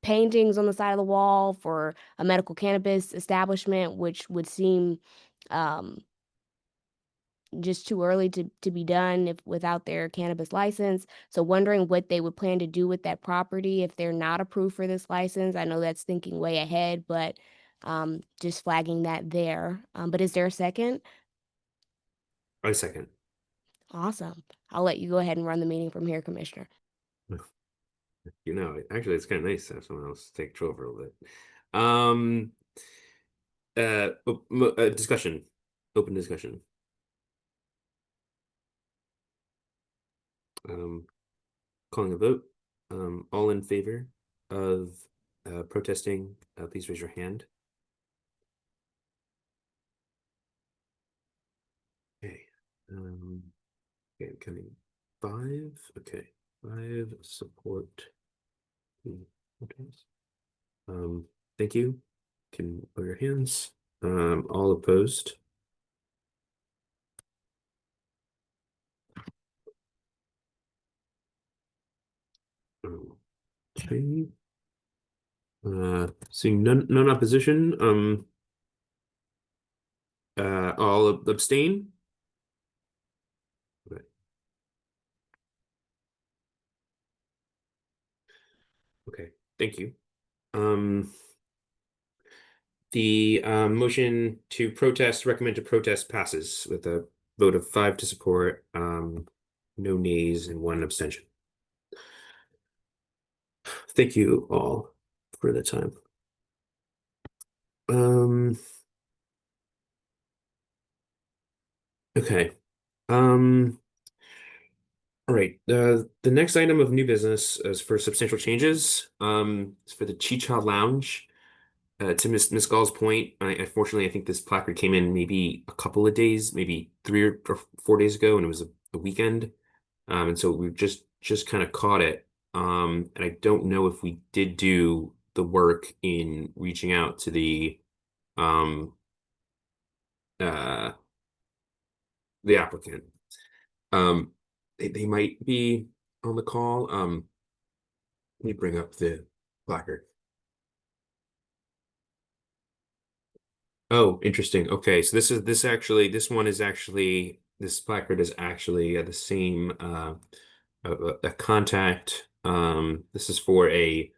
paintings on the side of the wall for a medical cannabis establishment, which would seem um, just too early to be done if without their cannabis license. So wondering what they would plan to do with that property if they're not approved for this license. I know that's thinking way ahead, but just flagging that there. But is there a second? I second. Awesome. I'll let you go ahead and run the meeting from here, Commissioner. Actually, it's kind of nice to have someone else take control for a little bit. Um, discussion, open discussion. Calling a vote. All in favor of protesting, please raise your hand. Okay. Okay, I'm counting 5. Okay, 5 support the protest. Thank you. Can lower your hands. All opposed. Okay. Seeing none opposition. All abstain. Okay. Okay. Thank you. The motion to recommend to protest passes with a vote of 5 to support, no nays and 1 abstention. Thank you all for the time. Okay. All right. The next item of new business is for substantial changes. It's for the Chicha Lounge. To Miss Gall's point, unfortunately, I think this placard came in maybe a couple of days, maybe 3 or 4 days ago, and it was a weekend. And so we just kind of caught it. And I don't know if we did do the work in reaching out to um uh the applicant. They might be on the call. Let me bring up the placard. Oh, interesting. Okay, so this placard is actually the same a contact. This is for a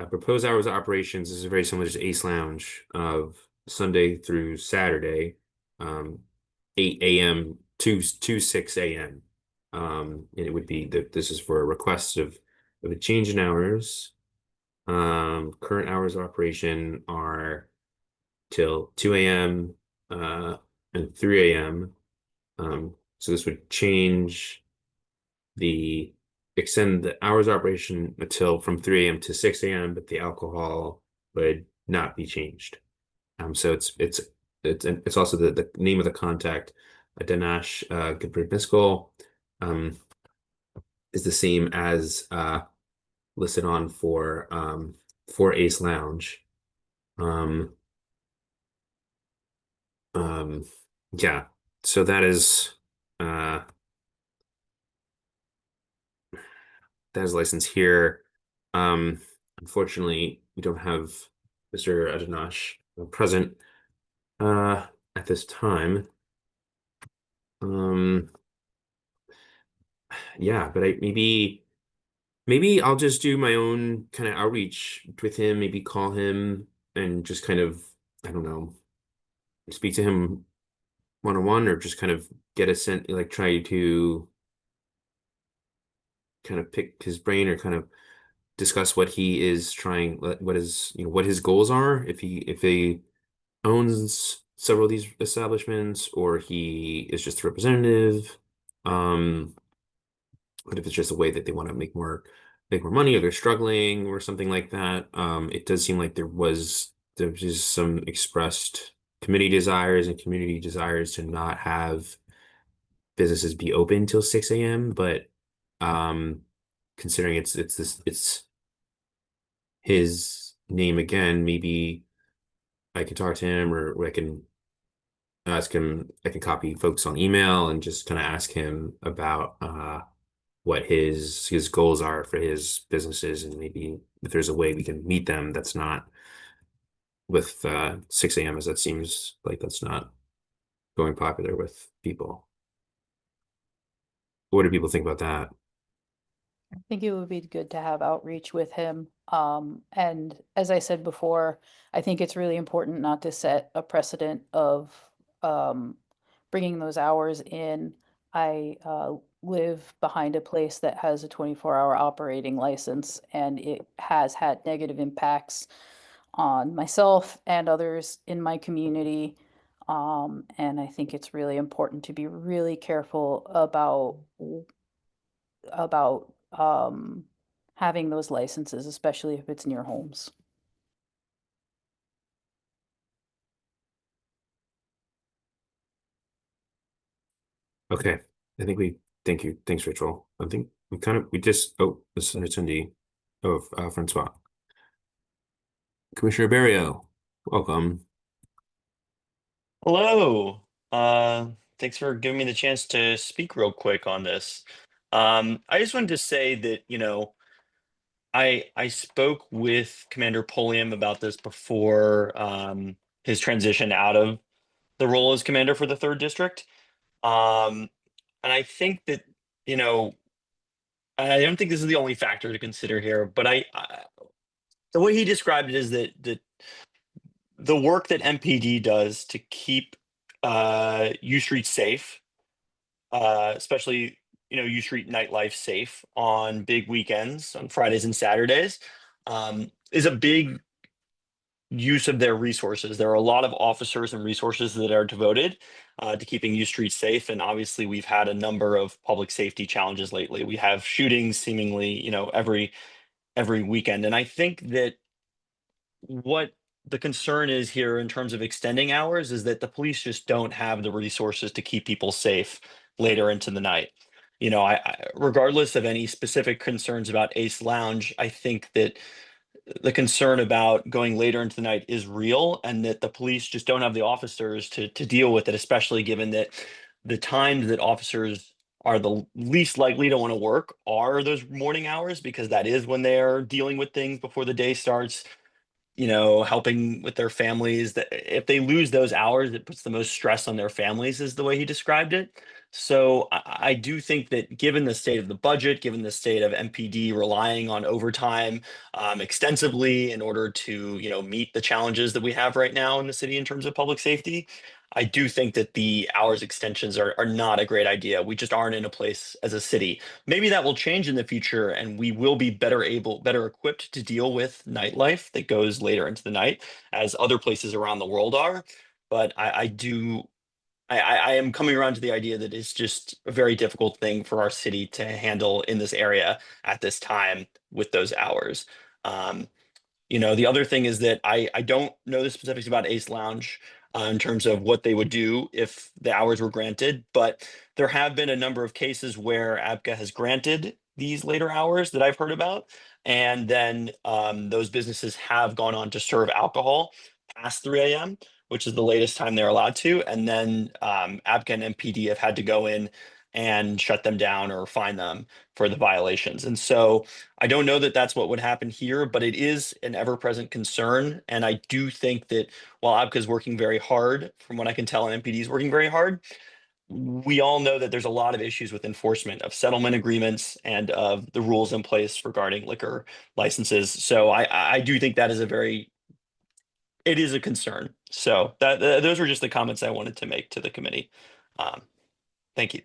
proposed hours of operations. This is very similar to Ace Lounge of Sunday through Saturday, 8 a.m. to 6 a.m. And it would be that this is for a request of a change in hours. Current hours of operation are till 2 a.m. and 3 a.m. So this would extend the hours of operation until from 3 a.m. to 6 a.m., but the alcohol would not be changed. So it's also the name of the contact, Danash Gabrisco, is the same as listed on for Ace Lounge. Um, yeah, so that is license here. Unfortunately, we don't have Mr. Adanash present at this time. Yeah, but maybe I'll just do my own kind of outreach with him, maybe call him and just kind of, I don't know, speak to him one-on-one, or just kind of get a sense, like try to kind of pick his brain, or kind of discuss what he is trying, what his goals are, if he owns several of these establishments, or he is just a representative. But if it's just a way that they want to make more money, or they're struggling or something like that. It does seem like there's just some expressed committee desires and community desires to not have businesses be open till 6 a.m. But um, considering it's his name again, maybe I can talk to him, or I can ask him. I can copy folks on email and just kind of ask him about what his goals are for his businesses, and maybe if there's a way we can meet them that's not with 6 a.m., as that seems like that's not going popular with people. What do people think about that? I think it would be good to have outreach with him. And as I said before, I think it's really important not to set a precedent of um, bringing those hours in. I live behind a place that has a 24-hour operating license, and it has had negative impacts on myself and others in my community. And I think it's really important to be really careful about having those licenses, especially if it's near homes. Okay, I think thank you. Thanks, Rachel. I think this is an attendee of Francois. Commissioner Barrio, welcome. Hello. Thanks for giving me the chance to speak real quick on this. I just wanted to say that, I spoke with Commander Polium about this before his transition out of the role as commander for the third district. And I think that, you know, I don't think this is the only factor to consider here, but the way he described it is that the work that MPD does to keep U Street safe, especially U Street nightlife safe on big weekends, on Fridays and Saturdays, is a big use of their resources. There are a lot of officers and resources that are devoted to keeping U Street safe, and obviously we've had a number of public safety challenges lately. We have shootings seemingly, every weekend, and I think that what the concern is here in terms of extending hours is that the police just don't have the resources to keep people safe later into the night. Regardless of any specific concerns about Ace Lounge, I think that the concern about going later into the night is real, and that the police just don't have the officers to deal with it, especially given that the times that officers are the least likely to want to work are those morning hours, because that is when they're dealing with things before the day starts, helping with their families. That if they lose those hours, it puts the most stress on their families, is the way he described it. So I do think that given the state of the budget, given the state of MPD relying on overtime extensively in order to, meet the challenges that we have right now in the city in terms of public safety, I do think that the hours extensions are not a great idea. We just aren't in a place as a city. Maybe that will change in the future, and we will be better equipped to deal with nightlife that goes later into the night, as other places around the world are. But I am coming around to the idea that it's just a very difficult thing for our city to handle in this area at this time with those hours. Um, the other thing is that I don't know the specifics about Ace Lounge in terms of what they would do if the hours were granted, but there have been a number of cases where ABCA has granted these later hours that I've heard about, and then those businesses have gone on to serve alcohol past 3 a.m., which is the latest time they're allowed to, and then ABCA and MPD have had to go in and shut them down or fine them for the violations. And so I don't know that that's what would happen here, but it is an ever-present concern. And I do think that while ABCA is working very hard, from what I can tell, and MPD is working very hard, we all know that there's a lot of issues with enforcement of settlement agreements and of the rules in place regarding liquor licenses. So I do think that is it is a concern. So those were just the comments I wanted to make to the committee. Thank you.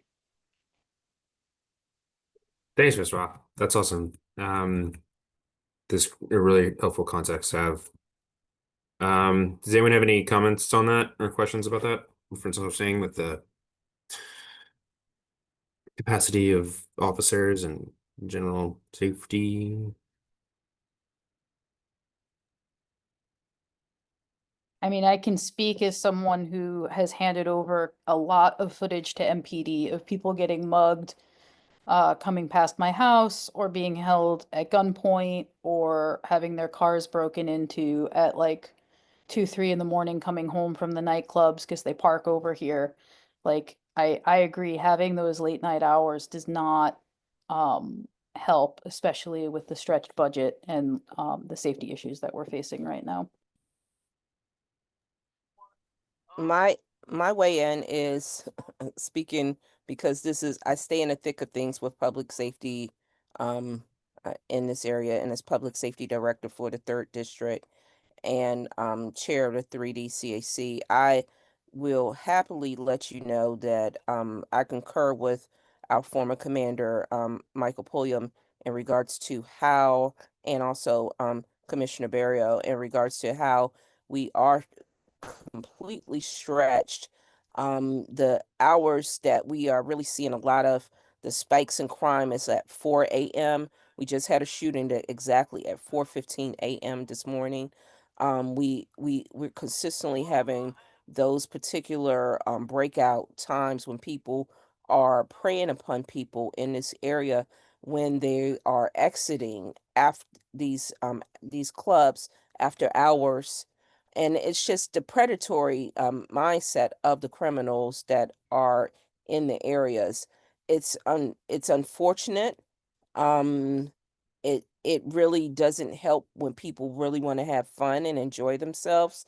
Thanks, Ms. Roth. That's awesome. This a really helpful context to have. Does anyone have any comments on that or questions about that? For instance, I was saying with the capacity of officers and general safety. I mean, I can speak as someone who has handed over a lot of footage to MPD of people getting mugged, coming past my house, or being held at gunpoint, or having their cars broken into at like 2, 3 in the morning coming home from the nightclubs because they park over here. Like, I agree, having those late night hours does not help, especially with the stretched budget and the safety issues that we're facing right now. My way in is speaking because I stay in the thick of things with public safety in this area, and as public safety director for the 3rd district and chair of the 3D CAC. I will happily let you know that I concur with our former commander, Michael Pulliam, in regards to how, and also Commissioner Barrio, in regards to how we are completely stretched. The hours that we are really seeing a lot of the spikes in crime is at 4 a.m. We just had a shooting that exactly at 4:15 a.m. this morning. We're consistently having those particular breakout times when people are preying upon people in this area when they are exiting after these clubs after hours, and it's just the predatory mindset of the criminals that are in the areas. It's unfortunate. um it really doesn't help when people really want to have fun and enjoy themselves,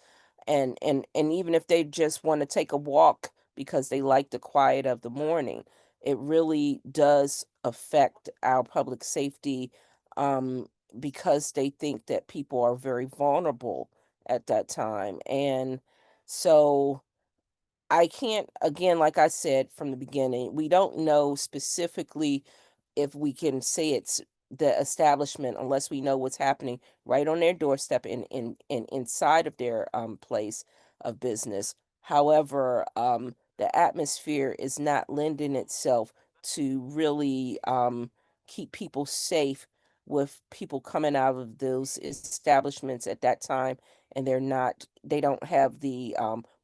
and even if they just want to take a walk because they like the quiet of the morning, it really does affect our public safety, um because they think that people are very vulnerable at that time. And so I can't, again, like I said from the beginning, we don't know specifically if we can say it's the establishment unless we know what's happening right on their doorstep in inside of their place of business. However, the atmosphere is not lending itself to really keep people safe with people coming out of those establishments at that time, and they don't have the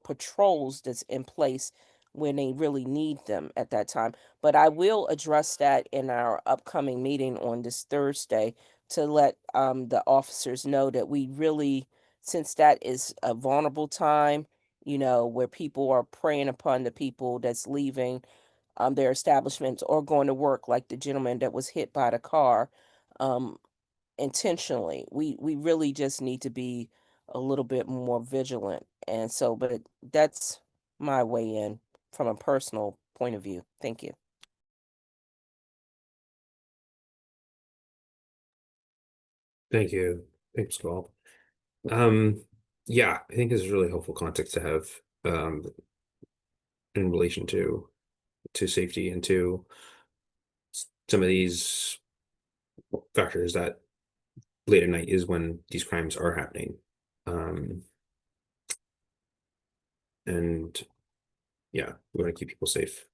patrols that's in place when they really need them at that time. But I will address that in our upcoming meeting on this Thursday to let the officers know that we really, since that is a vulnerable time, where people are preying upon the people that's leaving their establishments or going to work, like the gentleman that was hit by the car, um, intentionally. We really just need to be a little bit more vigilant. And so, but that's my way in from a personal point of view. Thank you. Thank you. Thanks, Paul. Yeah, I think this is really helpful context to have in relation to safety and to some of these factors that late at night is when these crimes are happening. And yeah, we want to keep people safe.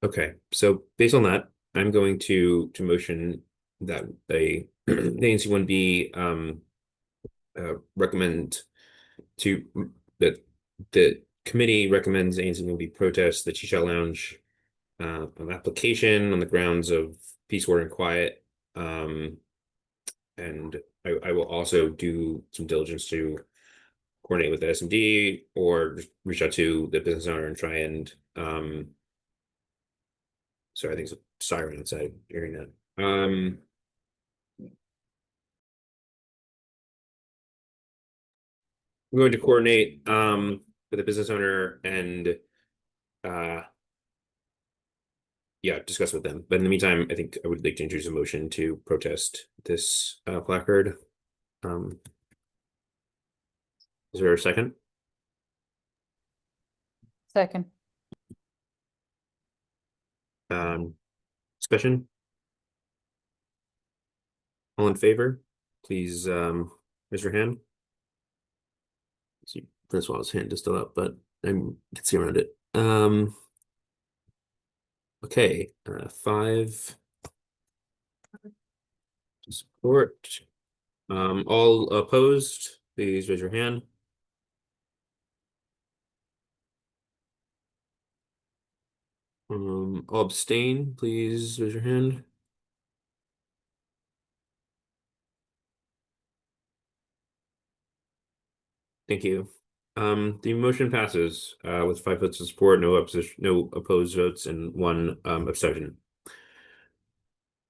Okay, so based on that, I'm going to motion that the ANC1B recommend to that the committee recommends ANC1B protest the Chicha Lounge an application on the grounds of peace, order, and quiet. And I will also do some diligence to coordinate with the SMD or just reach out to the business owner and try and sorry, I think it's a siren outside hearing that. I'm going to coordinate with the business owner and yeah, discuss with them. But in the meantime, I think I would like to introduce a motion to protest this placard. Is there a second? Second. Discussion? All in favor? Please raise your hand. See, first of all, his hand is still up, but I can see around it. Okay, 5 to support. All opposed, please raise your hand. All abstain, please raise your hand. Thank you. The motion passes with 5 votes of support, no opposition, no opposed votes, and 1 abstention.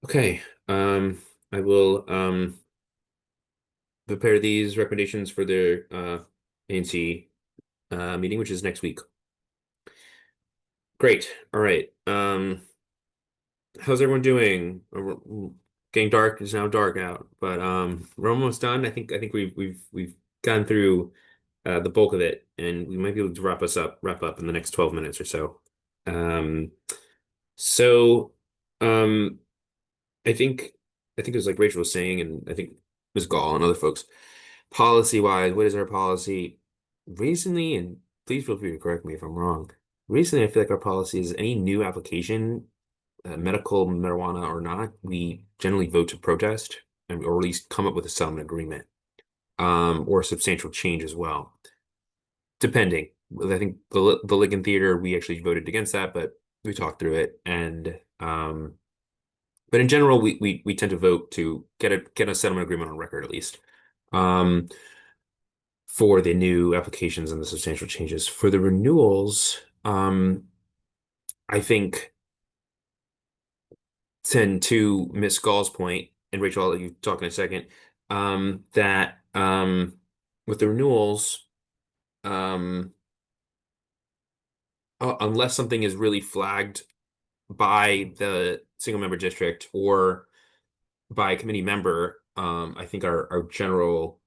Okay, I will prepare these recommendations for the ANC meeting, which is next week. Great. All right. How's everyone doing? Getting dark. It's now dark out, but we're almost done. I think we've gone through the bulk of it, and we might be able to wrap up in the next 12 minutes or so. So I think it was like Rachel was saying, and I think Ms. Gall and other folks, policy wise, what is our policy recently? And please feel free to correct me if I'm wrong. Recently, I feel like our policy is any new application, medical marijuana or not, we generally vote to protest and or at least come up with a settlement agreement, or a substantial change as well, depending. I think the Lincoln Theater, we actually voted against that, but we talked through it, and but in general, we tend to vote to get a settlement agreement on record at least. For the new applications and the substantial changes. For the renewals, I think to Miss Gall's point, and Rachel, I'll let you talk in a second, that with the renewals, unless something is really flagged by the single member district or by a committee member, I think our general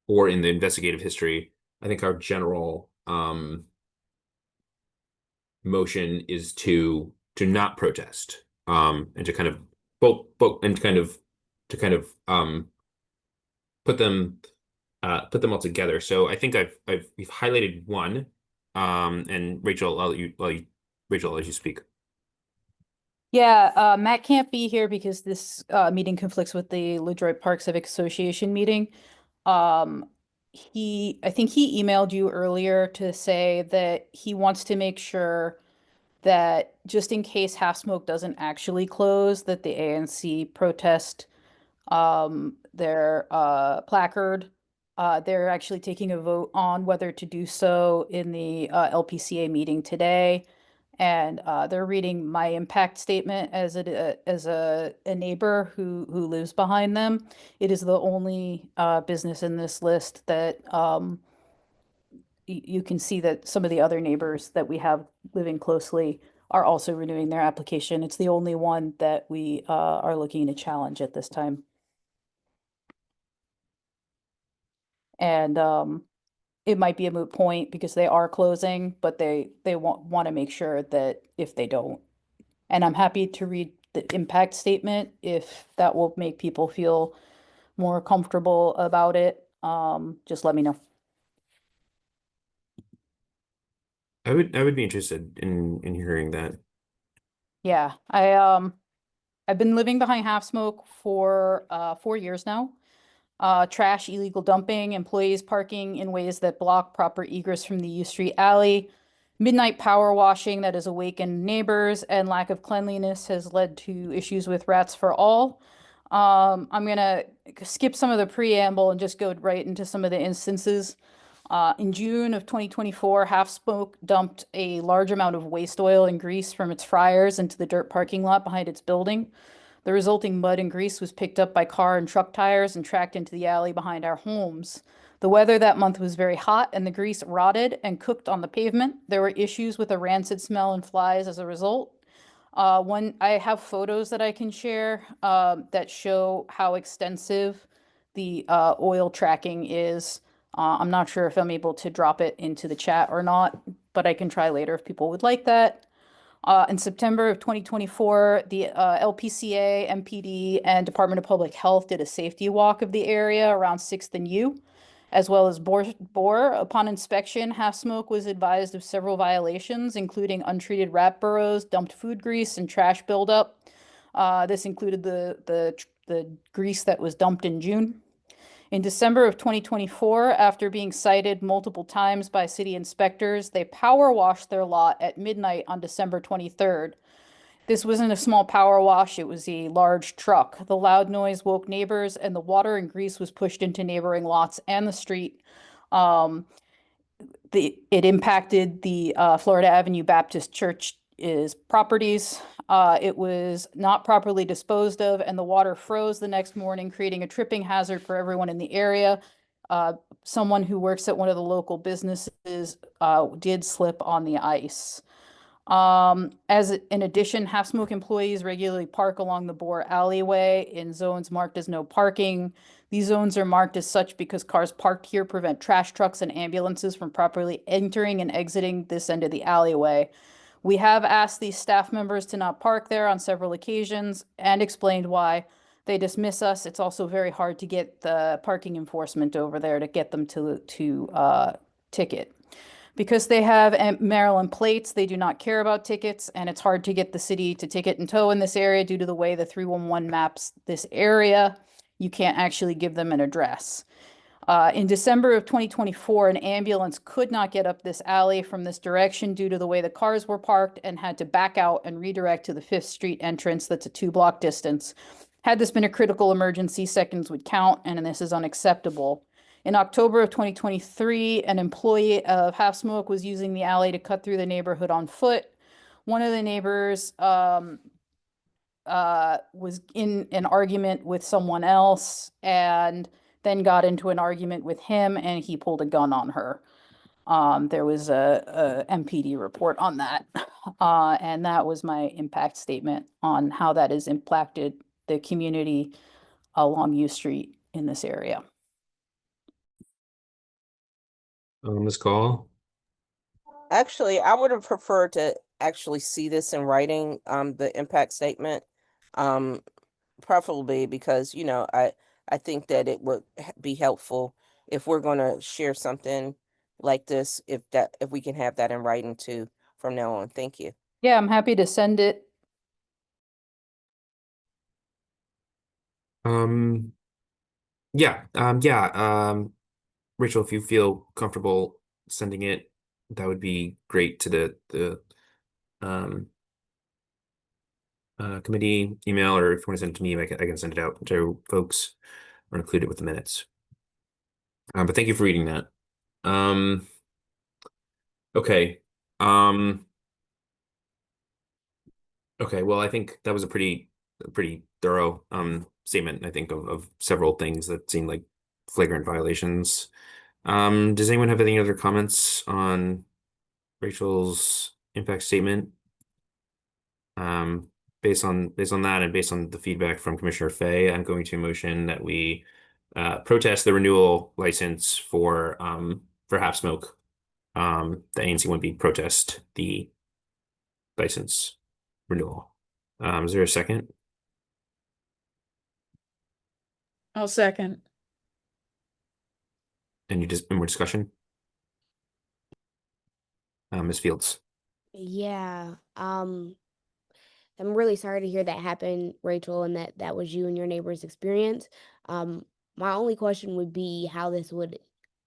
or in the investigative history, I think our general motion is to not protest, and to kind of both and kind of to kind of put them all together. So I think we've highlighted one, and Rachel, Rachel, I'll let you speak. Yeah, Matt can't be here because this meeting conflicts with the LaDroit Park Civic Association meeting. I think he emailed you earlier to say that he wants to make sure that just in case Half Smoke doesn't actually close, that the ANC protest their placard. They're actually taking a vote on whether to do so in the LPCA meeting today. And they're reading my impact statement as a neighbor who lives behind them. It is the only business in this list that you can see that some of the other neighbors that we have living closely are also renewing their application. It's the only one that we are looking to challenge at this time. And it might be a moot point because they are closing, but they want to make sure that if they don't. And I'm happy to read the impact statement if that will make people feel more comfortable about it. Just let me know. I would be interested in hearing that. Yeah, I've been living behind Half Smoke for 4 years now. Trash, illegal dumping, employees parking in ways that block proper egress from the U Street alley, midnight power washing that has awakened neighbors, and lack of cleanliness has led to issues with rats for all. I'm gonna skip some of the preamble and just go right into some of the instances. In June of 2024, Half Smoke dumped a large amount of waste oil and grease from its fryers into the dirt parking lot behind its building. The resulting mud and grease was picked up by car and truck tires and tracked into the alley behind our homes. The weather that month was very hot and the grease rotted and cooked on the pavement. There were issues with a rancid smell and flies as a result. I have photos that I can share that show how extensive the oil tracking is. I'm not sure if I'm able to drop it into the chat or not, but I can try later if people would like that. In September of 2024, the LPCA, MPD, and Department of Public Health did a safety walk of the area around 6th and U, as well as Bohr. Upon inspection, Half Smoke was advised of several violations, including untreated rat burrows, dumped food grease, and trash buildup. This included the grease that was dumped in June. In December of 2024, after being cited multiple times by city inspectors, they power washed their lot at midnight on December 23rd. This wasn't a small power wash, it was a large truck. The loud noise woke neighbors, and the water and grease was pushed into neighboring lots and the street. It impacted the Florida Avenue Baptist Church's properties. It was not properly disposed of, and the water froze the next morning, creating a tripping hazard for everyone in the area. Someone who works at one of the local businesses did slip on the ice. In addition, Half Smoke employees regularly park along the Bohr alleyway in zones marked as no parking. These zones are marked as such because cars parked here prevent trash trucks and ambulances from properly entering and exiting this end of the alleyway. We have asked these staff members to not park there on several occasions and explained why. They dismiss us. It's also very hard to get the parking enforcement over there to get them to ticket. Because they have Maryland plates, they do not care about tickets, and it's hard to get the city to ticket and tow in this area due to the way the 311 maps this area. You can't actually give them an address. In December of 2024, an ambulance could not get up this alley from this direction due to the way the cars were parked and had to back out and redirect to the 5th Street entrance that's a 2-block distance. Had this been a critical emergency, seconds would count, and this is unacceptable. In October of 2023, an employee of Half Smoke was using the alley to cut through the neighborhood on foot. One of the neighbors was in an argument with someone else and then got into an argument with him, and he pulled a gun on her. There was a MPD report on that. And that was my impact statement on how that has impacted the community along U Street in this area. Ms. Call. Actually, I would have preferred to actually see this in writing, the impact statement. Preferably because, I think that it would be helpful if we're gonna share something like this, if we can have that in writing too from now on. Thank you. Yeah, I'm happy to send it. Yeah, Rachel, if you feel comfortable sending it, that would be great to the um committee email, or if you want to send it to me, I can send it out to folks or include it with the minutes. But thank you for reading that. Okay. Okay, well, I think that was a pretty thorough statement, I think, of several things that seem like flagrant violations. Does anyone have any other comments on Rachel's impact statement? Based on that and based on the feedback from Commissioner Fay, I'm going to motion that we protest the renewal license for Half Smoke. The ANC1B protest the license renewal. Is there a second? I'll second. Any more discussion? Ms. Fields. Yeah. I'm really sorry to hear that happen, Rachel, and that was you and your neighbor's experience. Um, my only question would be how this would,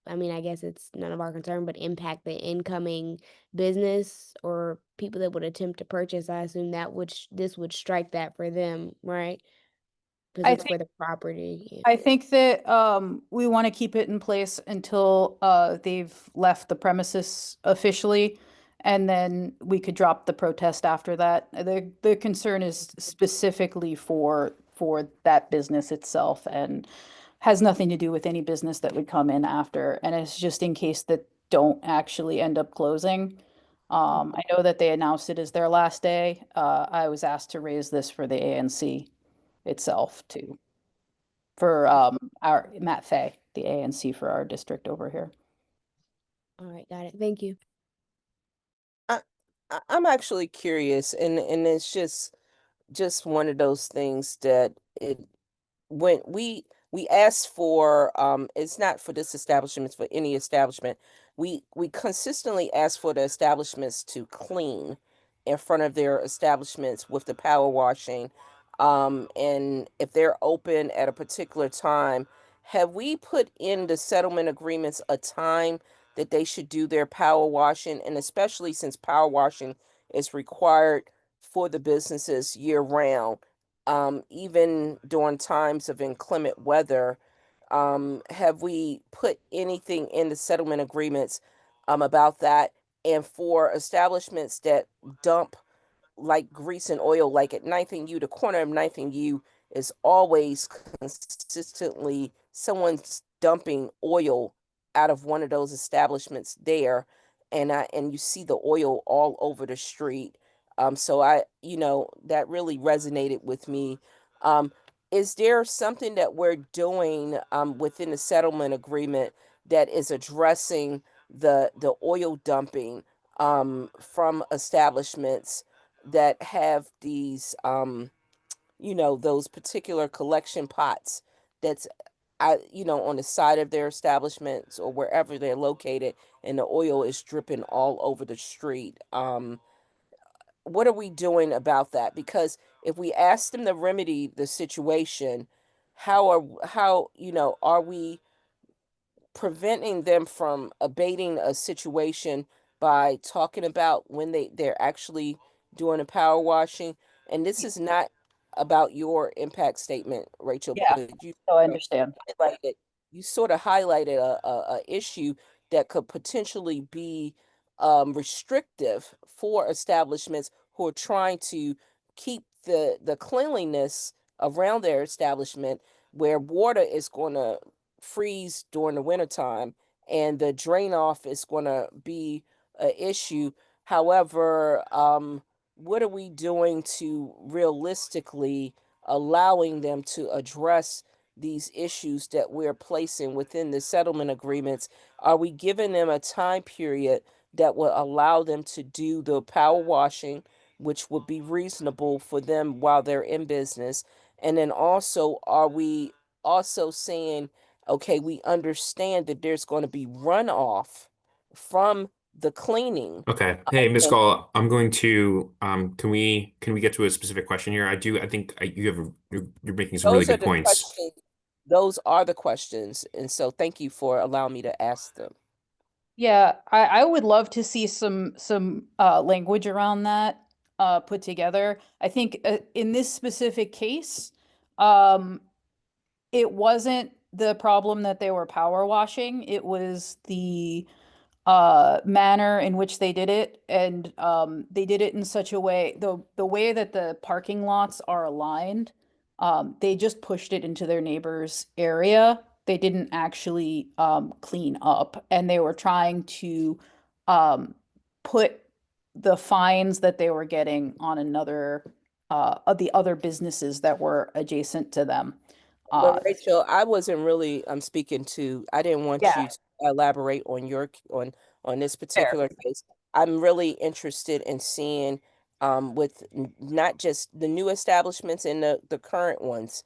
I mean, I guess it's none of our concern, but impact the incoming business or people that would attempt to purchase. I assume that this would strike that for them, right? Because I it's think for the property. I think that we want to keep it in place until they've left the premises officially, and then we could drop the protest after that. The concern is specifically for that business itself and has nothing to do with any business that would come in after. And it's just in case that don't actually end up closing. I know that they announced it as their last day. I was asked to raise this for the ANC itself too for our Matt Fay, the ANC for our district over here. All right, got it. Thank you. I'm actually curious, and it's just one of those things that it when we ask for it's not for this establishment, it's for any establishment. We consistently ask for the establishments to clean in front of their establishments with the power washing. And if they're open at a particular time, have we put in the settlement agreements a time that they should do their power washing? And especially since power washing is required for the businesses year round, even during times of inclement weather, have we put anything in the settlement agreements about that? And for establishments that dump like grease and oil, like at Ninth and U, the corner of Ninth and U is always consistently someone's dumping oil out of one of those establishments there, and you see the oil all over the street. So that really resonated with me. Um, is there something that we're doing within the settlement agreement that is addressing the oil dumping from establishments that have these those particular collection pots that's on the side of their establishments or wherever they're located, and the oil is dripping all over the street? What are we doing about that? Because if we ask them to remedy the situation, are we preventing them from abating a situation by talking about when they're actually doing a power washing? And this is not about your impact statement, Rachel, Yeah, but so I understand. highlighted you sort of highlighted a issue that could potentially be restrictive for establishments who are trying to keep the cleanliness around their establishment, where water is going to freeze during the wintertime and the drain off is going to be an issue. However, what are we doing to realistically allowing them to address these issues that we're placing within the settlement agreements? Are we giving them a time period that will allow them to do the power washing, which would be reasonable for them while they're in business? And then also, are we also saying, okay, we understand that there's going to be runoff from the cleaning? Okay. Hey, Ms. Gall, I'm going to can we get to a specific question here? I think you're making some really Those are good the points. questions. Those are the questions. And so thank you for allowing me to ask them. Yeah, I would love to see some language around that put together. I think in this specific case, um, it wasn't the problem that they were power washing. It was the manner in which they did it, and they did it in such a way, the way that the parking lots are aligned, they just pushed it into their neighbor's area. They didn't actually clean up, and they were trying to put the fines that they were getting on another of the other businesses that were adjacent to them. But Rachel, I wasn't really speaking to, I didn't want Yeah, you to elaborate on on this fair. particular case. I'm really interested in seeing with not just the new establishments and the current ones,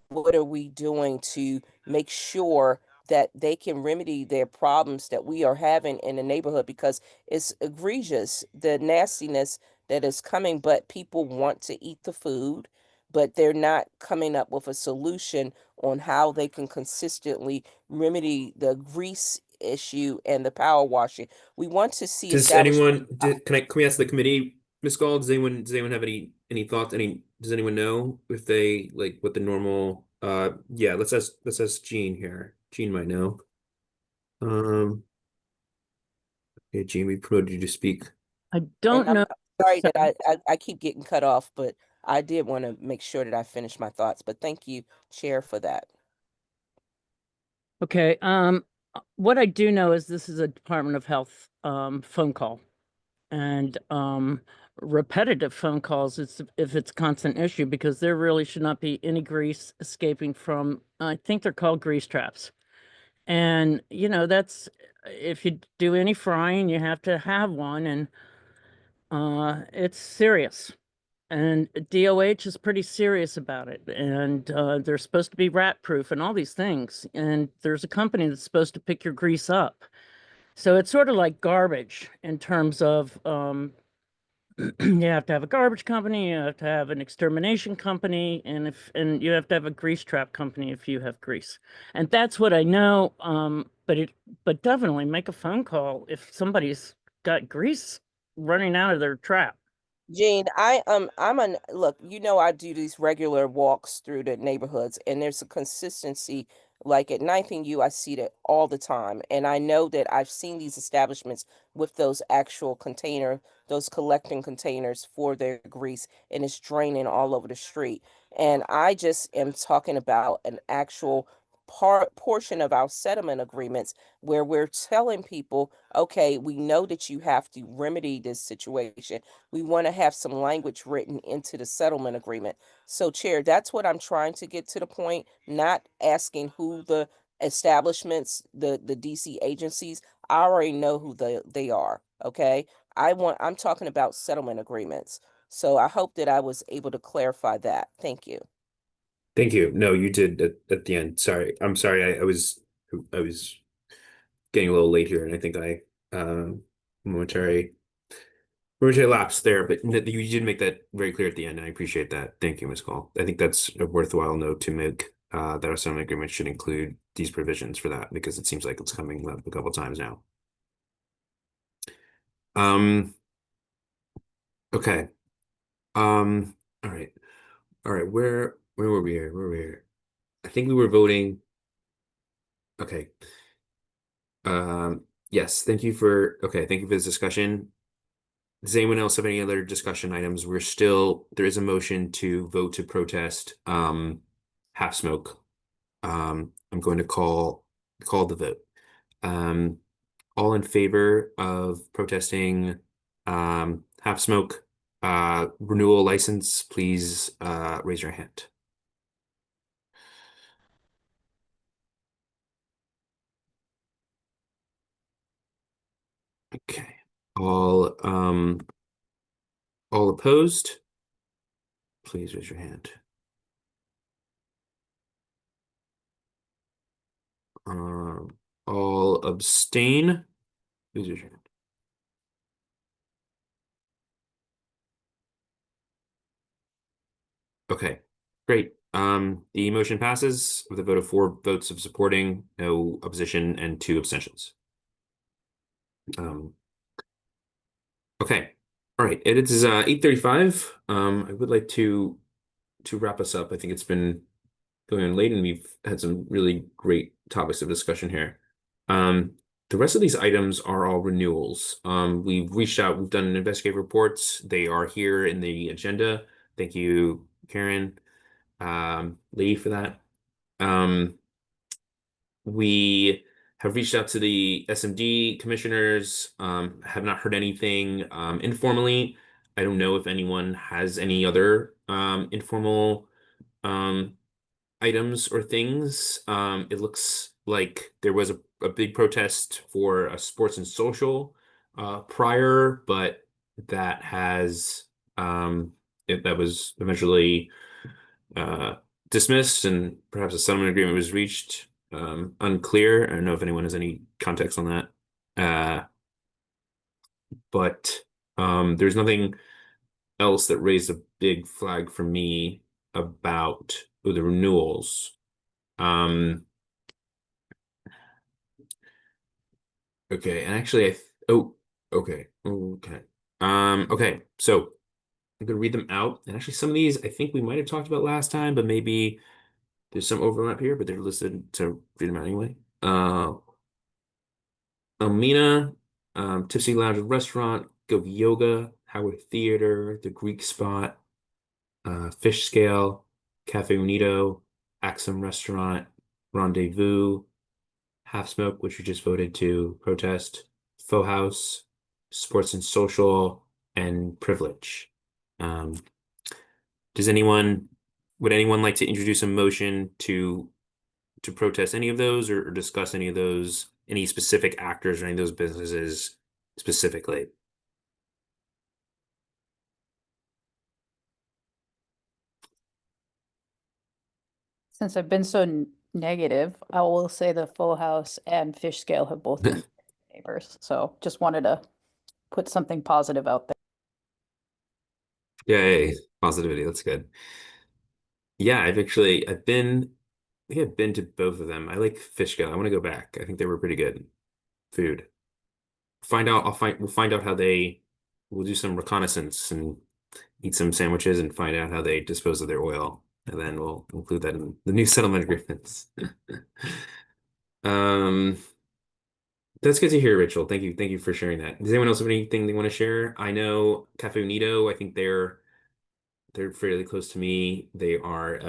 what are we doing to make sure that they can remedy their problems that we are having in the neighborhood, because it's egregious, the nastiness that is coming, but people want to eat the food, but they're not coming up with a solution on how they can consistently remedy the grease issue and the power washing. We want to see Does establishment. anyone can we ask the committee, Ms. Gall, does anyone have any thoughts? Does anyone know if they like what the normal yeah, let's ask Jean here. Jean might know. Yeah, Jean, we promoted you to speak. I And don't I'm know. sorry that Sorry. I keep getting cut off, but I did want to make sure that I finished my thoughts. But thank you, Chair, for that. Okay. What I do know is this is a Department of Health phone call, and repetitive phone calls if it's a constant issue, because there really should not be any grease escaping from, I think they're called grease traps. And that's, if you do any frying, you have to have one, and it's serious. And DOH is pretty serious about it, and they're supposed to be rat proof and all these things. And there's a company that's supposed to pick your grease up. So it's sort of like garbage in terms of you have to have a garbage company, you have to have an extermination company, and you have to have a grease trap company if you have grease. And that's what I know. But definitely make a phone call if somebody's got grease running out of their trap. Jean, look, I do these regular walks through the neighborhoods, and there's a consistency. Like at Ninth and U, I see that all the time. And I know that I've seen these establishments with those actual those collecting containers for their grease, and it's draining all over the street. And I just am talking about an actual portion of our settlement agreements where we're telling people, okay, we know that you have to remedy this situation. We want to have some language written into the settlement agreement. So, Chair, that's what I'm trying to get to the point, not asking who the establishments, the DC agencies. I already know who they are. Okay. I'm talking about settlement agreements. So I hope that I was able to clarify that. Thank you. Thank you. No, you did at the end. Sorry. I'm sorry. I was getting a little late here, and I think I momentary lapse there, but you did make that very clear at the end, and I appreciate that. Thank you, Ms. Call. I think that's a worthwhile note to make, that our settlement agreement should include these provisions for that, because it seems like it's coming up a couple times now. Okay. All right. All right. Where were we here? Where were we here? I think we were voting. Okay. Yes, thank you for this discussion. Does anyone else have any other discussion items? There is a motion to vote to protest half smoke. I'm going to call the vote. All in favor of protesting half smoke renewal license, please raise your hand. Okay. All opposed, please raise your hand. All abstain, please raise your hand. Okay, great. The motion passes with a vote of 4 votes of supporting, no opposition, and 2 abstentions. Okay. All right. It is 8:35. I would like to wrap us up. I think it's been going on late, and we've had some really great topics of discussion here. The rest of these items are all renewals. We've reached out, we've done investigative reports. They are here in the agenda. Thank you, Karen, Lee, for that. We have reached out to the SMD commissioners, have not heard anything informally. I don't know if anyone has any other informal items or things. It looks like there was a big protest for a sports and social prior, but that has that was eventually dismissed, and perhaps a settlement agreement was reached. unclear. I don't know if anyone has any context on that. But there's nothing else that raised a big flag for me about the renewals. Okay, and actually okay. Okay, so I'm gonna read them out. And actually some of these I think we might have talked about last time, but maybe there's some overlap here, but they're listed to read them out anyway. Elmina, Tipsy Lounge and Restaurant, Go Yoga, Howard Theater, The Greek Spot, Fish Scale, Cafe Unido, Axum Restaurant, Rendezvous, Half Smoke, which we just voted to protest, Faux House, Sports and Social, and Privilege. Does anyone would anyone like to introduce a motion to protest any of those or discuss any of those, any specific actors or any of those businesses specifically? Since I've been so negative, I will say the Full House and Fish Scale have both been neighbors. So just wanted to put something positive out there. Yay, positivity, that's good. Yeah, I think I've been to both of them. I like Fishkill. I want to go back. I think they were pretty good food. We'll find out we'll do some reconnaissance and eat some sandwiches and find out how they dispose of their oil. And then we'll include that in the new settlement agreements. Um, that's good to hear, Rachel. Thank you. Thank you for sharing that. Does anyone else have anything they want to share? I know Cafe Unido, I think they're fairly close to me. They are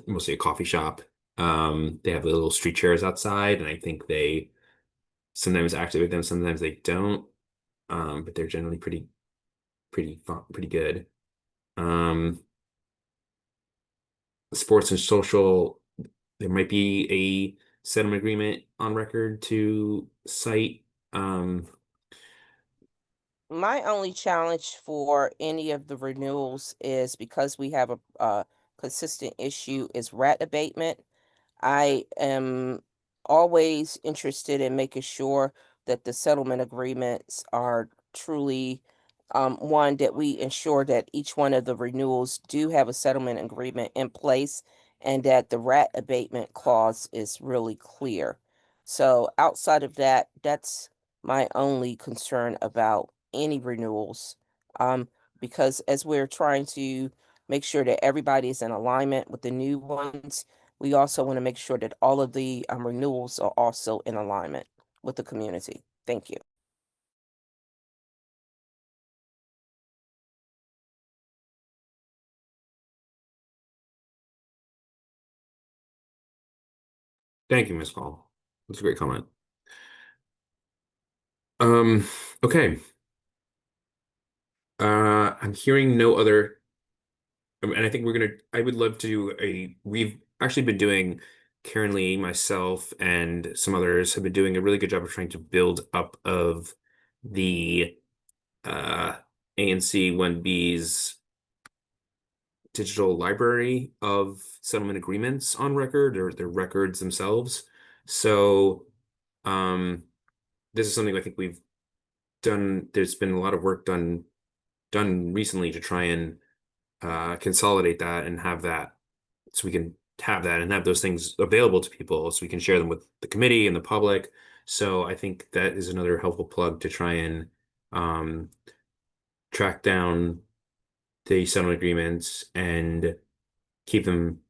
mostly a coffee shop. They have little street chairs outside, and I think they sometimes activate them, sometimes they don't. But they're generally pretty good. Um, Sports and Social, there might be a settlement agreement on record to cite. My only challenge for any of the renewals is because we have a consistent issue is rat abatement. I am always interested in making sure that the settlement agreements are truly one that we ensure that each one of the renewals do have a settlement agreement in place and that the rat abatement clause is really clear. So outside of that, that's my only concern about any renewals. Because as we're trying to make sure that everybody is in alignment with the new ones, we also want to make sure that all of the renewals are also in alignment with the community. Thank you. Thank you, Ms. Hall. That's a great comment. Okay. I'm hearing no other, and I think I would love to we've actually been doing, Karen Lee, myself, and some others have been doing a really good job of trying to build up of the ANC1B's digital library of settlement agreements on record or their records themselves. So, this is something I think we've done. There's been a lot of work done recently to try and consolidate that and have that so we can have that and have those things available to people so we can share them with the committee and the public. So I think that is another helpful plug to try and track down the settlement agreements and keep them,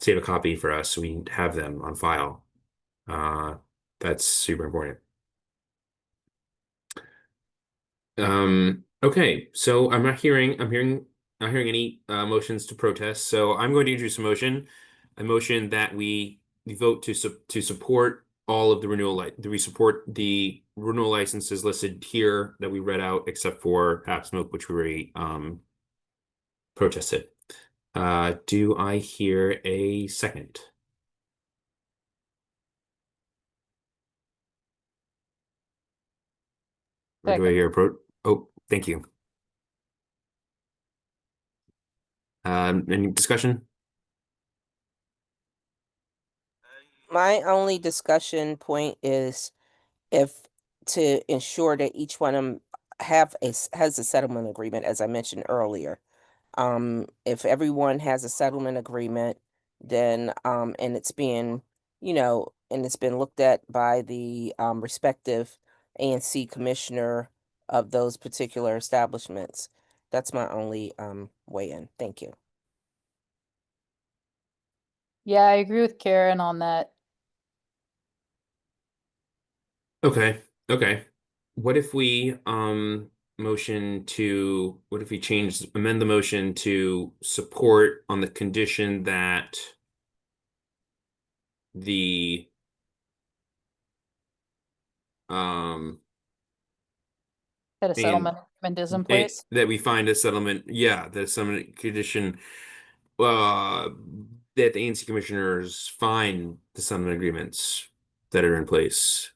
save a copy for us so we have them on file. That's super important. Okay, so not hearing any motions to protest. So I'm going to introduce a motion that we vote to support all of the that we support the renewal licenses listed here that we read out, except for Half Smoke, which we already protested. Do I hear a second? Or do I hear Oh, thank you. Any discussion? My only discussion point is if to ensure that each one of them has a settlement agreement, as I mentioned earlier. If everyone has a settlement agreement, then and it's being, and it's been looked at by the respective ANC commissioner of those particular establishments. That's my only weigh in. Thank you. Yeah, I agree with Karen on that. Okay. Okay. What if we what if we amend the motion to support on the condition that the um That a and settlement agreement is in place. that we find a settlement, yeah, that a settlement condition uh that the ANC commissioners find the settlement agreements that are in place.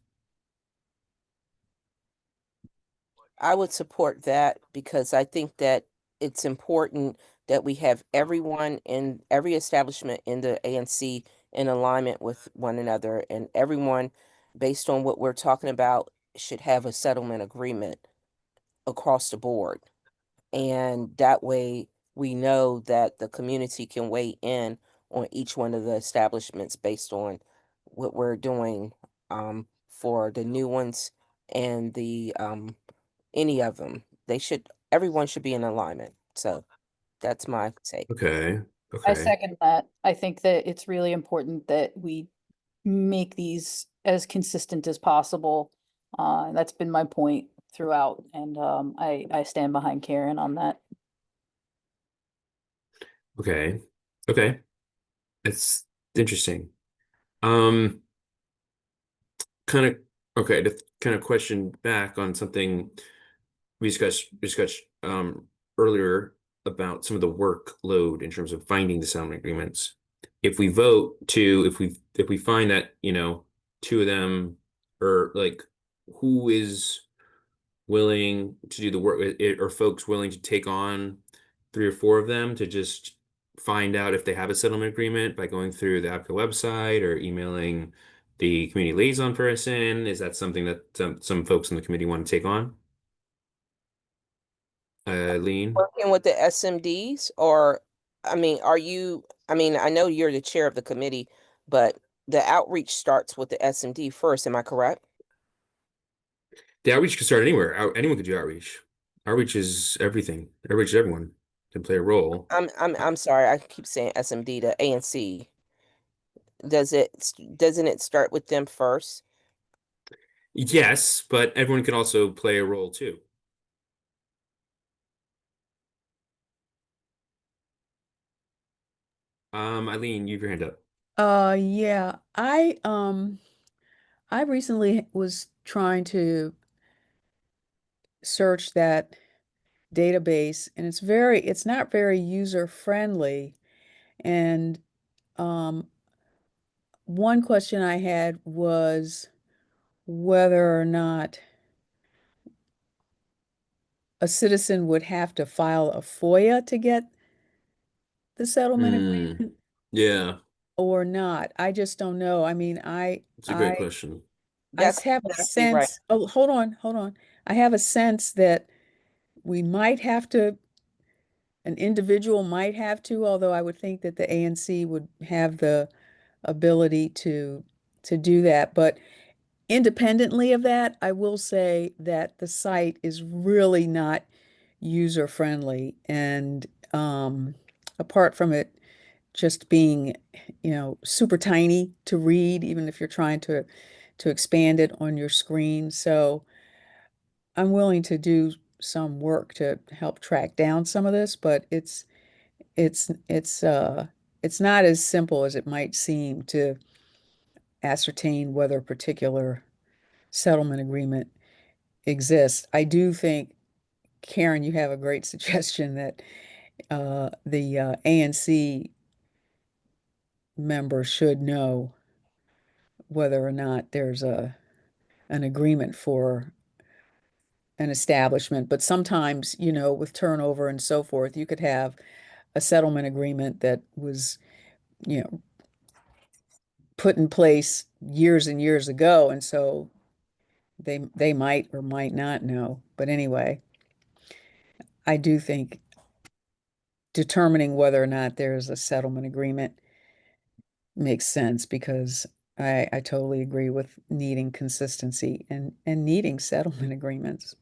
I would support that because I think that it's important that we have everyone in every establishment in the ANC in alignment with one another, and everyone, based on what we're talking about, should have a settlement agreement across the board. And that way we know that the community can weigh in on each one of the establishments based on what we're doing for the new ones and the any of them. Everyone should be in alignment. So that's my take. Okay. I Okay. second that. I think that it's really important that we make these as consistent as possible. That's been my point throughout, and I stand behind Karen on that. Okay. Okay. It's interesting. Um, kind of okay, to kind of question back on something we discussed earlier about some of the workload in terms of finding the settlement agreements. If we vote to if we find that, two of them are like who is willing to do the work, are folks willing to take on three or four of them to just find out if they have a settlement agreement by going through the APCO website or emailing the community liaison person? Is that something that some folks in the committee want to take on? Lean? Working with the SMDs, or I mean, I know you're the chair of the committee, but the outreach starts with the SMD first, am I correct? The outreach can start anywhere. Anyone could do outreach. Outreach is everything. Outreach is everyone can play a role. I'm sorry, I keep saying SMD, the ANC. Doesn't it start with them first? Yes, but everyone can also play a role too. Eileen, you have your hand up. Yeah, I recently was trying to search that database, and it's not very user friendly. And um, one question I had was whether or not a citizen would have to file a FOIA to get the settlement Hmm. agreement Yeah, or not. I just don't know. I mean, it's a great question. That's have a exactly right. sense. Oh, hold on. I have a sense that we might have to, an individual might have to, although I would think that the ANC would have the ability to do that. But independently of that, I will say that the site is really not user friendly. And apart from it just being, super tiny to read, even if you're trying to expand it on your screen. So I'm willing to do some work to help track down some of this, but it's it's uh it's not as simple as it might seem to ascertain whether a particular settlement agreement exists. I do think, Karen, you have a great suggestion that the ANC member should know whether or not there's an agreement for an establishment. But sometimes, with turnover and so forth, you could have a settlement agreement that was, you know, put in place years and years ago, and so they might or might not know. But anyway, I do think determining whether or not there's a settlement agreement makes sense because I totally agree with needing consistency and needing settlement agreements.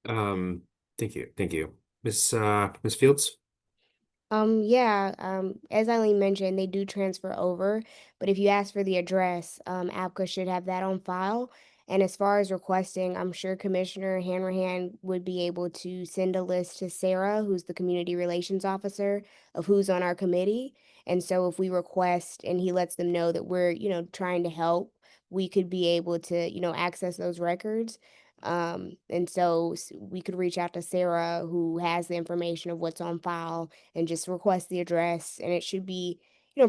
Thank you. Thank you. Miss Fields? Yeah, as Eileen mentioned, they do transfer over, but if you ask for the address, APCA should have that on file. And as far as requesting, I'm sure Commissioner Hanrahan would be able to send a list to Sarah, who's the community relations officer, of who's on our committee. And so if we request and he lets them know that we're, trying to help, we could be able to, access those records. And so we could reach out to Sarah, who has the information of what's on file, and just request the address, and it should be,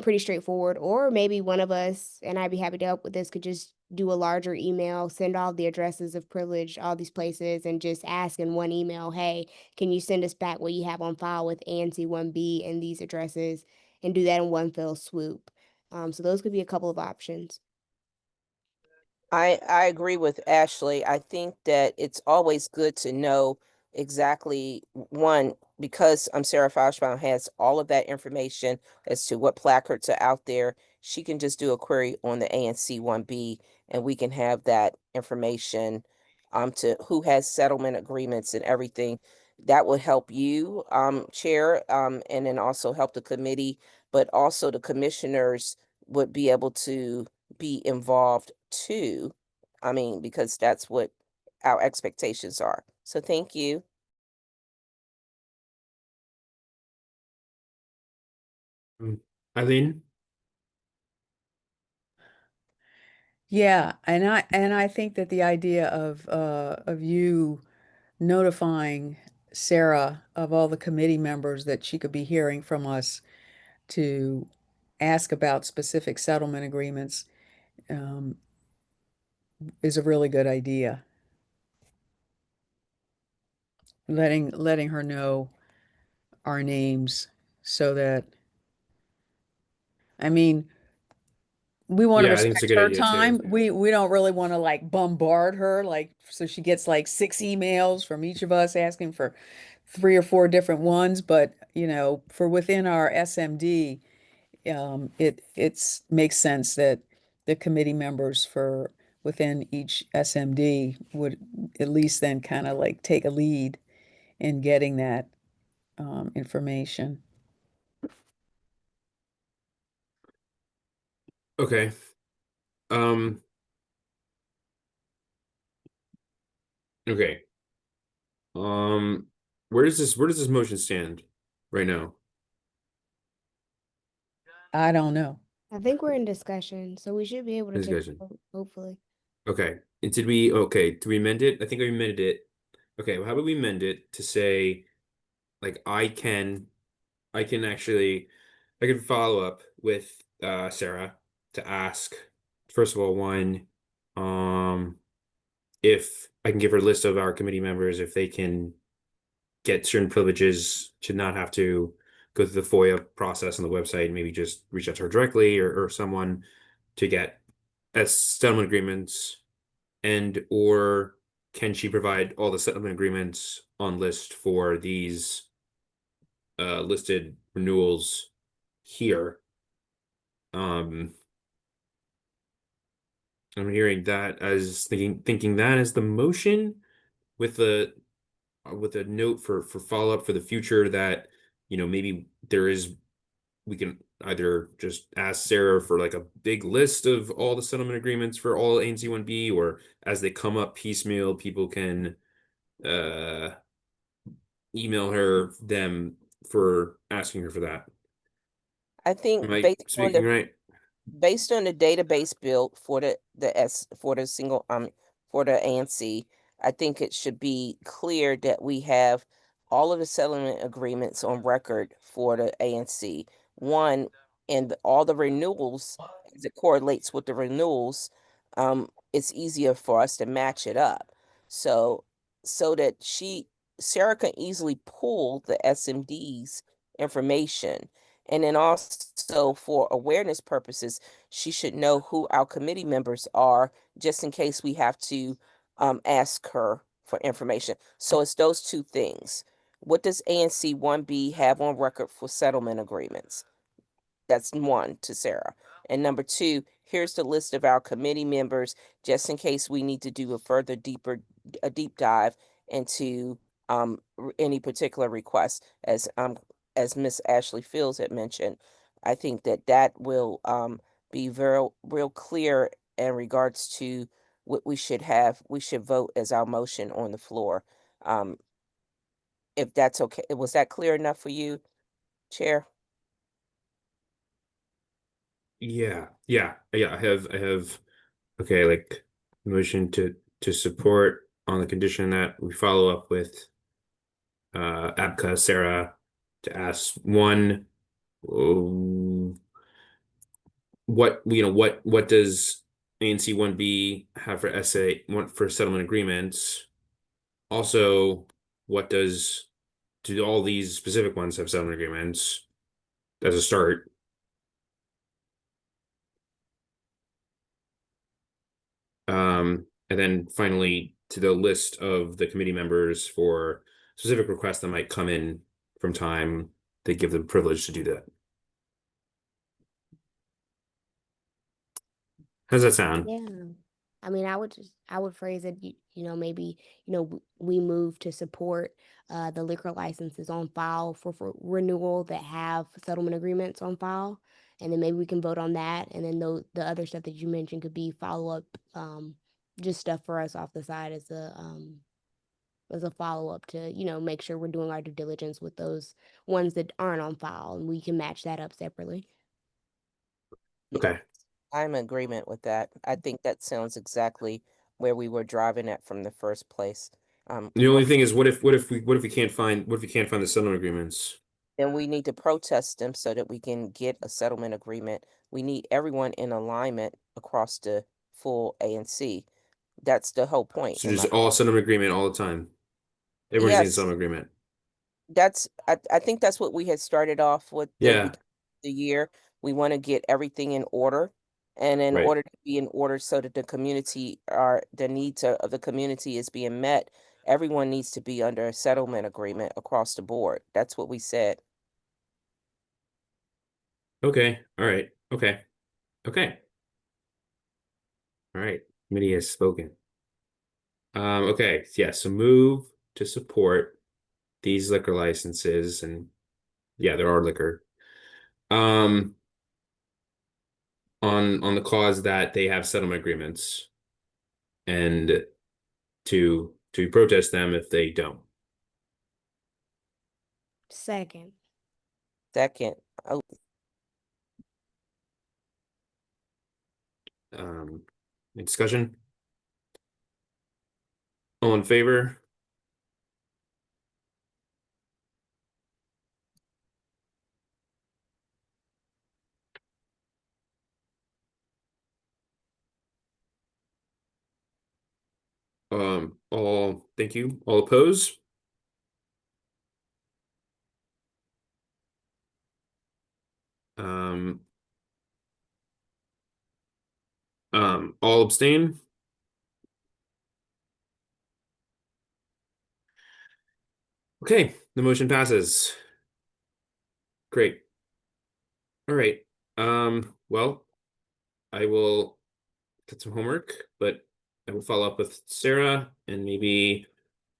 pretty straightforward. Or maybe one of us, and I'd be happy to help with this, could just do a larger email, send all the addresses of privilege, all these places, and just ask in one email, hey, can you send us back what you have on file with ANC1B and these addresses, and do that in one fell swoop. So those could be a couple of options. I agree with Ashley. I think that it's always good to know exactly one, because Sarah Fauschbaum has all of that information as to what placards are out there. She can just do a query on the ANC1B and we can have that information to who has settlement agreements and everything. That would help you, Chair, and then also help the committee, but also the commissioners would be able to be involved too. I mean, because that's what our expectations are. So thank you. Eileen? Yeah, and I think that the idea of you notifying Sarah of all the committee members that she could be hearing from us to ask about specific settlement agreements um, is a really good idea. Letting her know our names so that, I mean, we want to Yeah, I think it's a respect good her idea too. time. We don't really want to like bombard her like so she gets like 6 emails from each of us asking for 3 or 4 different ones, but for within our SMD, it's makes sense that the committee members for within each SMD would at least then kind of like take a lead in getting that information. Okay. Um, okay. Um, where does this motion stand right now? I don't know. I think we're in discussion, so we should be able to take a Discussion. vote, hopefully. Okay. And did we amend it? I think we amended it. Okay, well, how about we amend it to say, like, I can actually, I can follow up with Sarah to ask, first of all, one, if I can give her a list of our committee members, if they can get certain privileges to not have to go through the FOIA process on the website, maybe just reach out to her directly or someone to get settlement agreements, and or can she provide all the settlement agreements on list for these listed renewals here? Um, I'm hearing that as thinking that as the motion with a note for follow-up for the future that maybe we can either just ask Sarah for like a big list of all the settlement agreements for all ANC1B, or as they come up piecemeal, people can uh email her them for asking her for that. I think Am I speaking right? based on the database built for the single for the ANC, I think it should be clear that we have all of the settlement agreements on record for the ANC. One, and all the renewals, as it correlates with the renewals, it's easier for us to match it up. So that Sarah can easily pull the SMD's information And then also for awareness purposes, she should know who our committee members are, just in case we have to ask her for information. So it's those two things. What does ANC1B have on record for settlement agreements? That's one to Sarah. And number two, here's the list of our committee members, just in case we need to do a deep dive into any particular request. As Miss Ashley Fields had mentioned, I think that will be very real clear in regards to what we should have. We should vote as our motion on the floor. Um, if that's okay, was that clear enough for you, Chair? Yeah. I have okay, like motion to support on the condition that we follow up with Abka Sarah to ask one, um, what does ANC1B have for for settlement agreements? Also, what do all these specific ones have settlement agreements as a start? And then finally to the list of the committee members for specific requests that might come in from time, they give them privilege to do that. How does that sound? Yeah. I mean, I would phrase it, maybe, we move to support the liquor licenses on file for renewal that have settlement agreements on file. And then maybe we can vote on that. And then the other stuff that you mentioned could be follow up, just stuff for us off the side as a follow up to, make sure we're doing our due diligence with those ones that aren't on file, and we can match that up separately. Okay. I'm in agreement with that. I think that sounds exactly where we were driving at from the first place. The only thing is, what if we can't find the settlement agreements? Then we need to protest them so that we can get a settlement agreement. We need everyone in alignment across the full ANC. That's the whole point. So just all settlement agreement all the time. Everyone just needs a Yes, settlement agreement. I think that's what we had started off with Yeah, the year. We want to get everything in order. And in right. order to be in order so that the needs of the community is being met, everyone needs to be under a settlement agreement across the board. That's what we said. Okay. All right. Okay. Okay. All right. Committee has spoken. Okay. Yeah. So move to support these liquor licenses, and yeah, there are liquor. Um, on the cause that they have settlement agreements, and to protest them if they don't. Second. Second, oh, Any discussion? All in favor? Thank you. All oppose? Um, all abstain? Okay, the motion passes. Great. All right. Well, I will get some homework, but I will follow up with Sarah, and maybe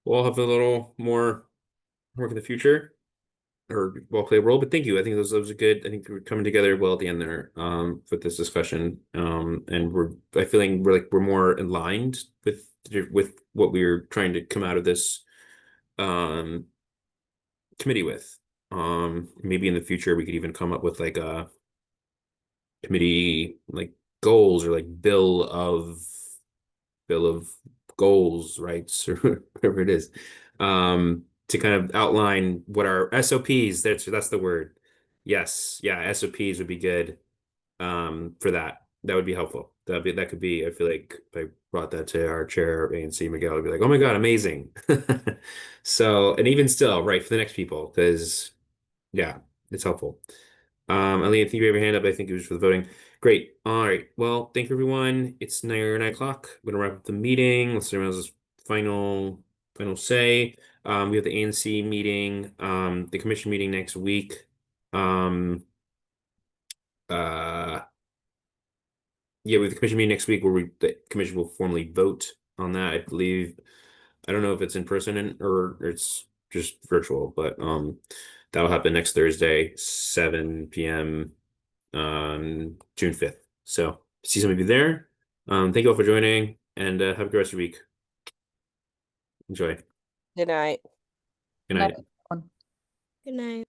we'll have a little more work in the future, or we'll play a role. But thank you. I think those are good. I think we're coming together well at the end there, with this discussion. And I feeling we're more aligned with what we're trying to come out of this um committee with. Maybe in the future we could even come up with like a committee like goals, or like bill of goals, rights, or whatever it is, to kind of outline what our SOPs, that's the word. Yes, yeah, SOPs would be good, for that. That would be helpful. That could be, I feel like if I brought that to our chair, ANC Miguel would be like, oh my God, amazing. So, and even still, right, for the next people, because yeah, it's helpful. Ellie, I think you have your hand up. I think it was for the voting. Great. All right. Well, thank you, everyone. It's 9 o'clock. I'm gonna wrap up the meeting. Let's see everyone's final say. We have the ANC meeting, the commission meeting next week. Yeah, we have the commission meeting next week where the commission will formally vote on that. I believe. I don't know if it's in person or it's just virtual, but that'll happen next Thursday, 7 p.m. on June 5th. So see some of you there. Thank you all for joining and have a good rest of your week. Enjoy. Good night. Good night. Everyone. Good night.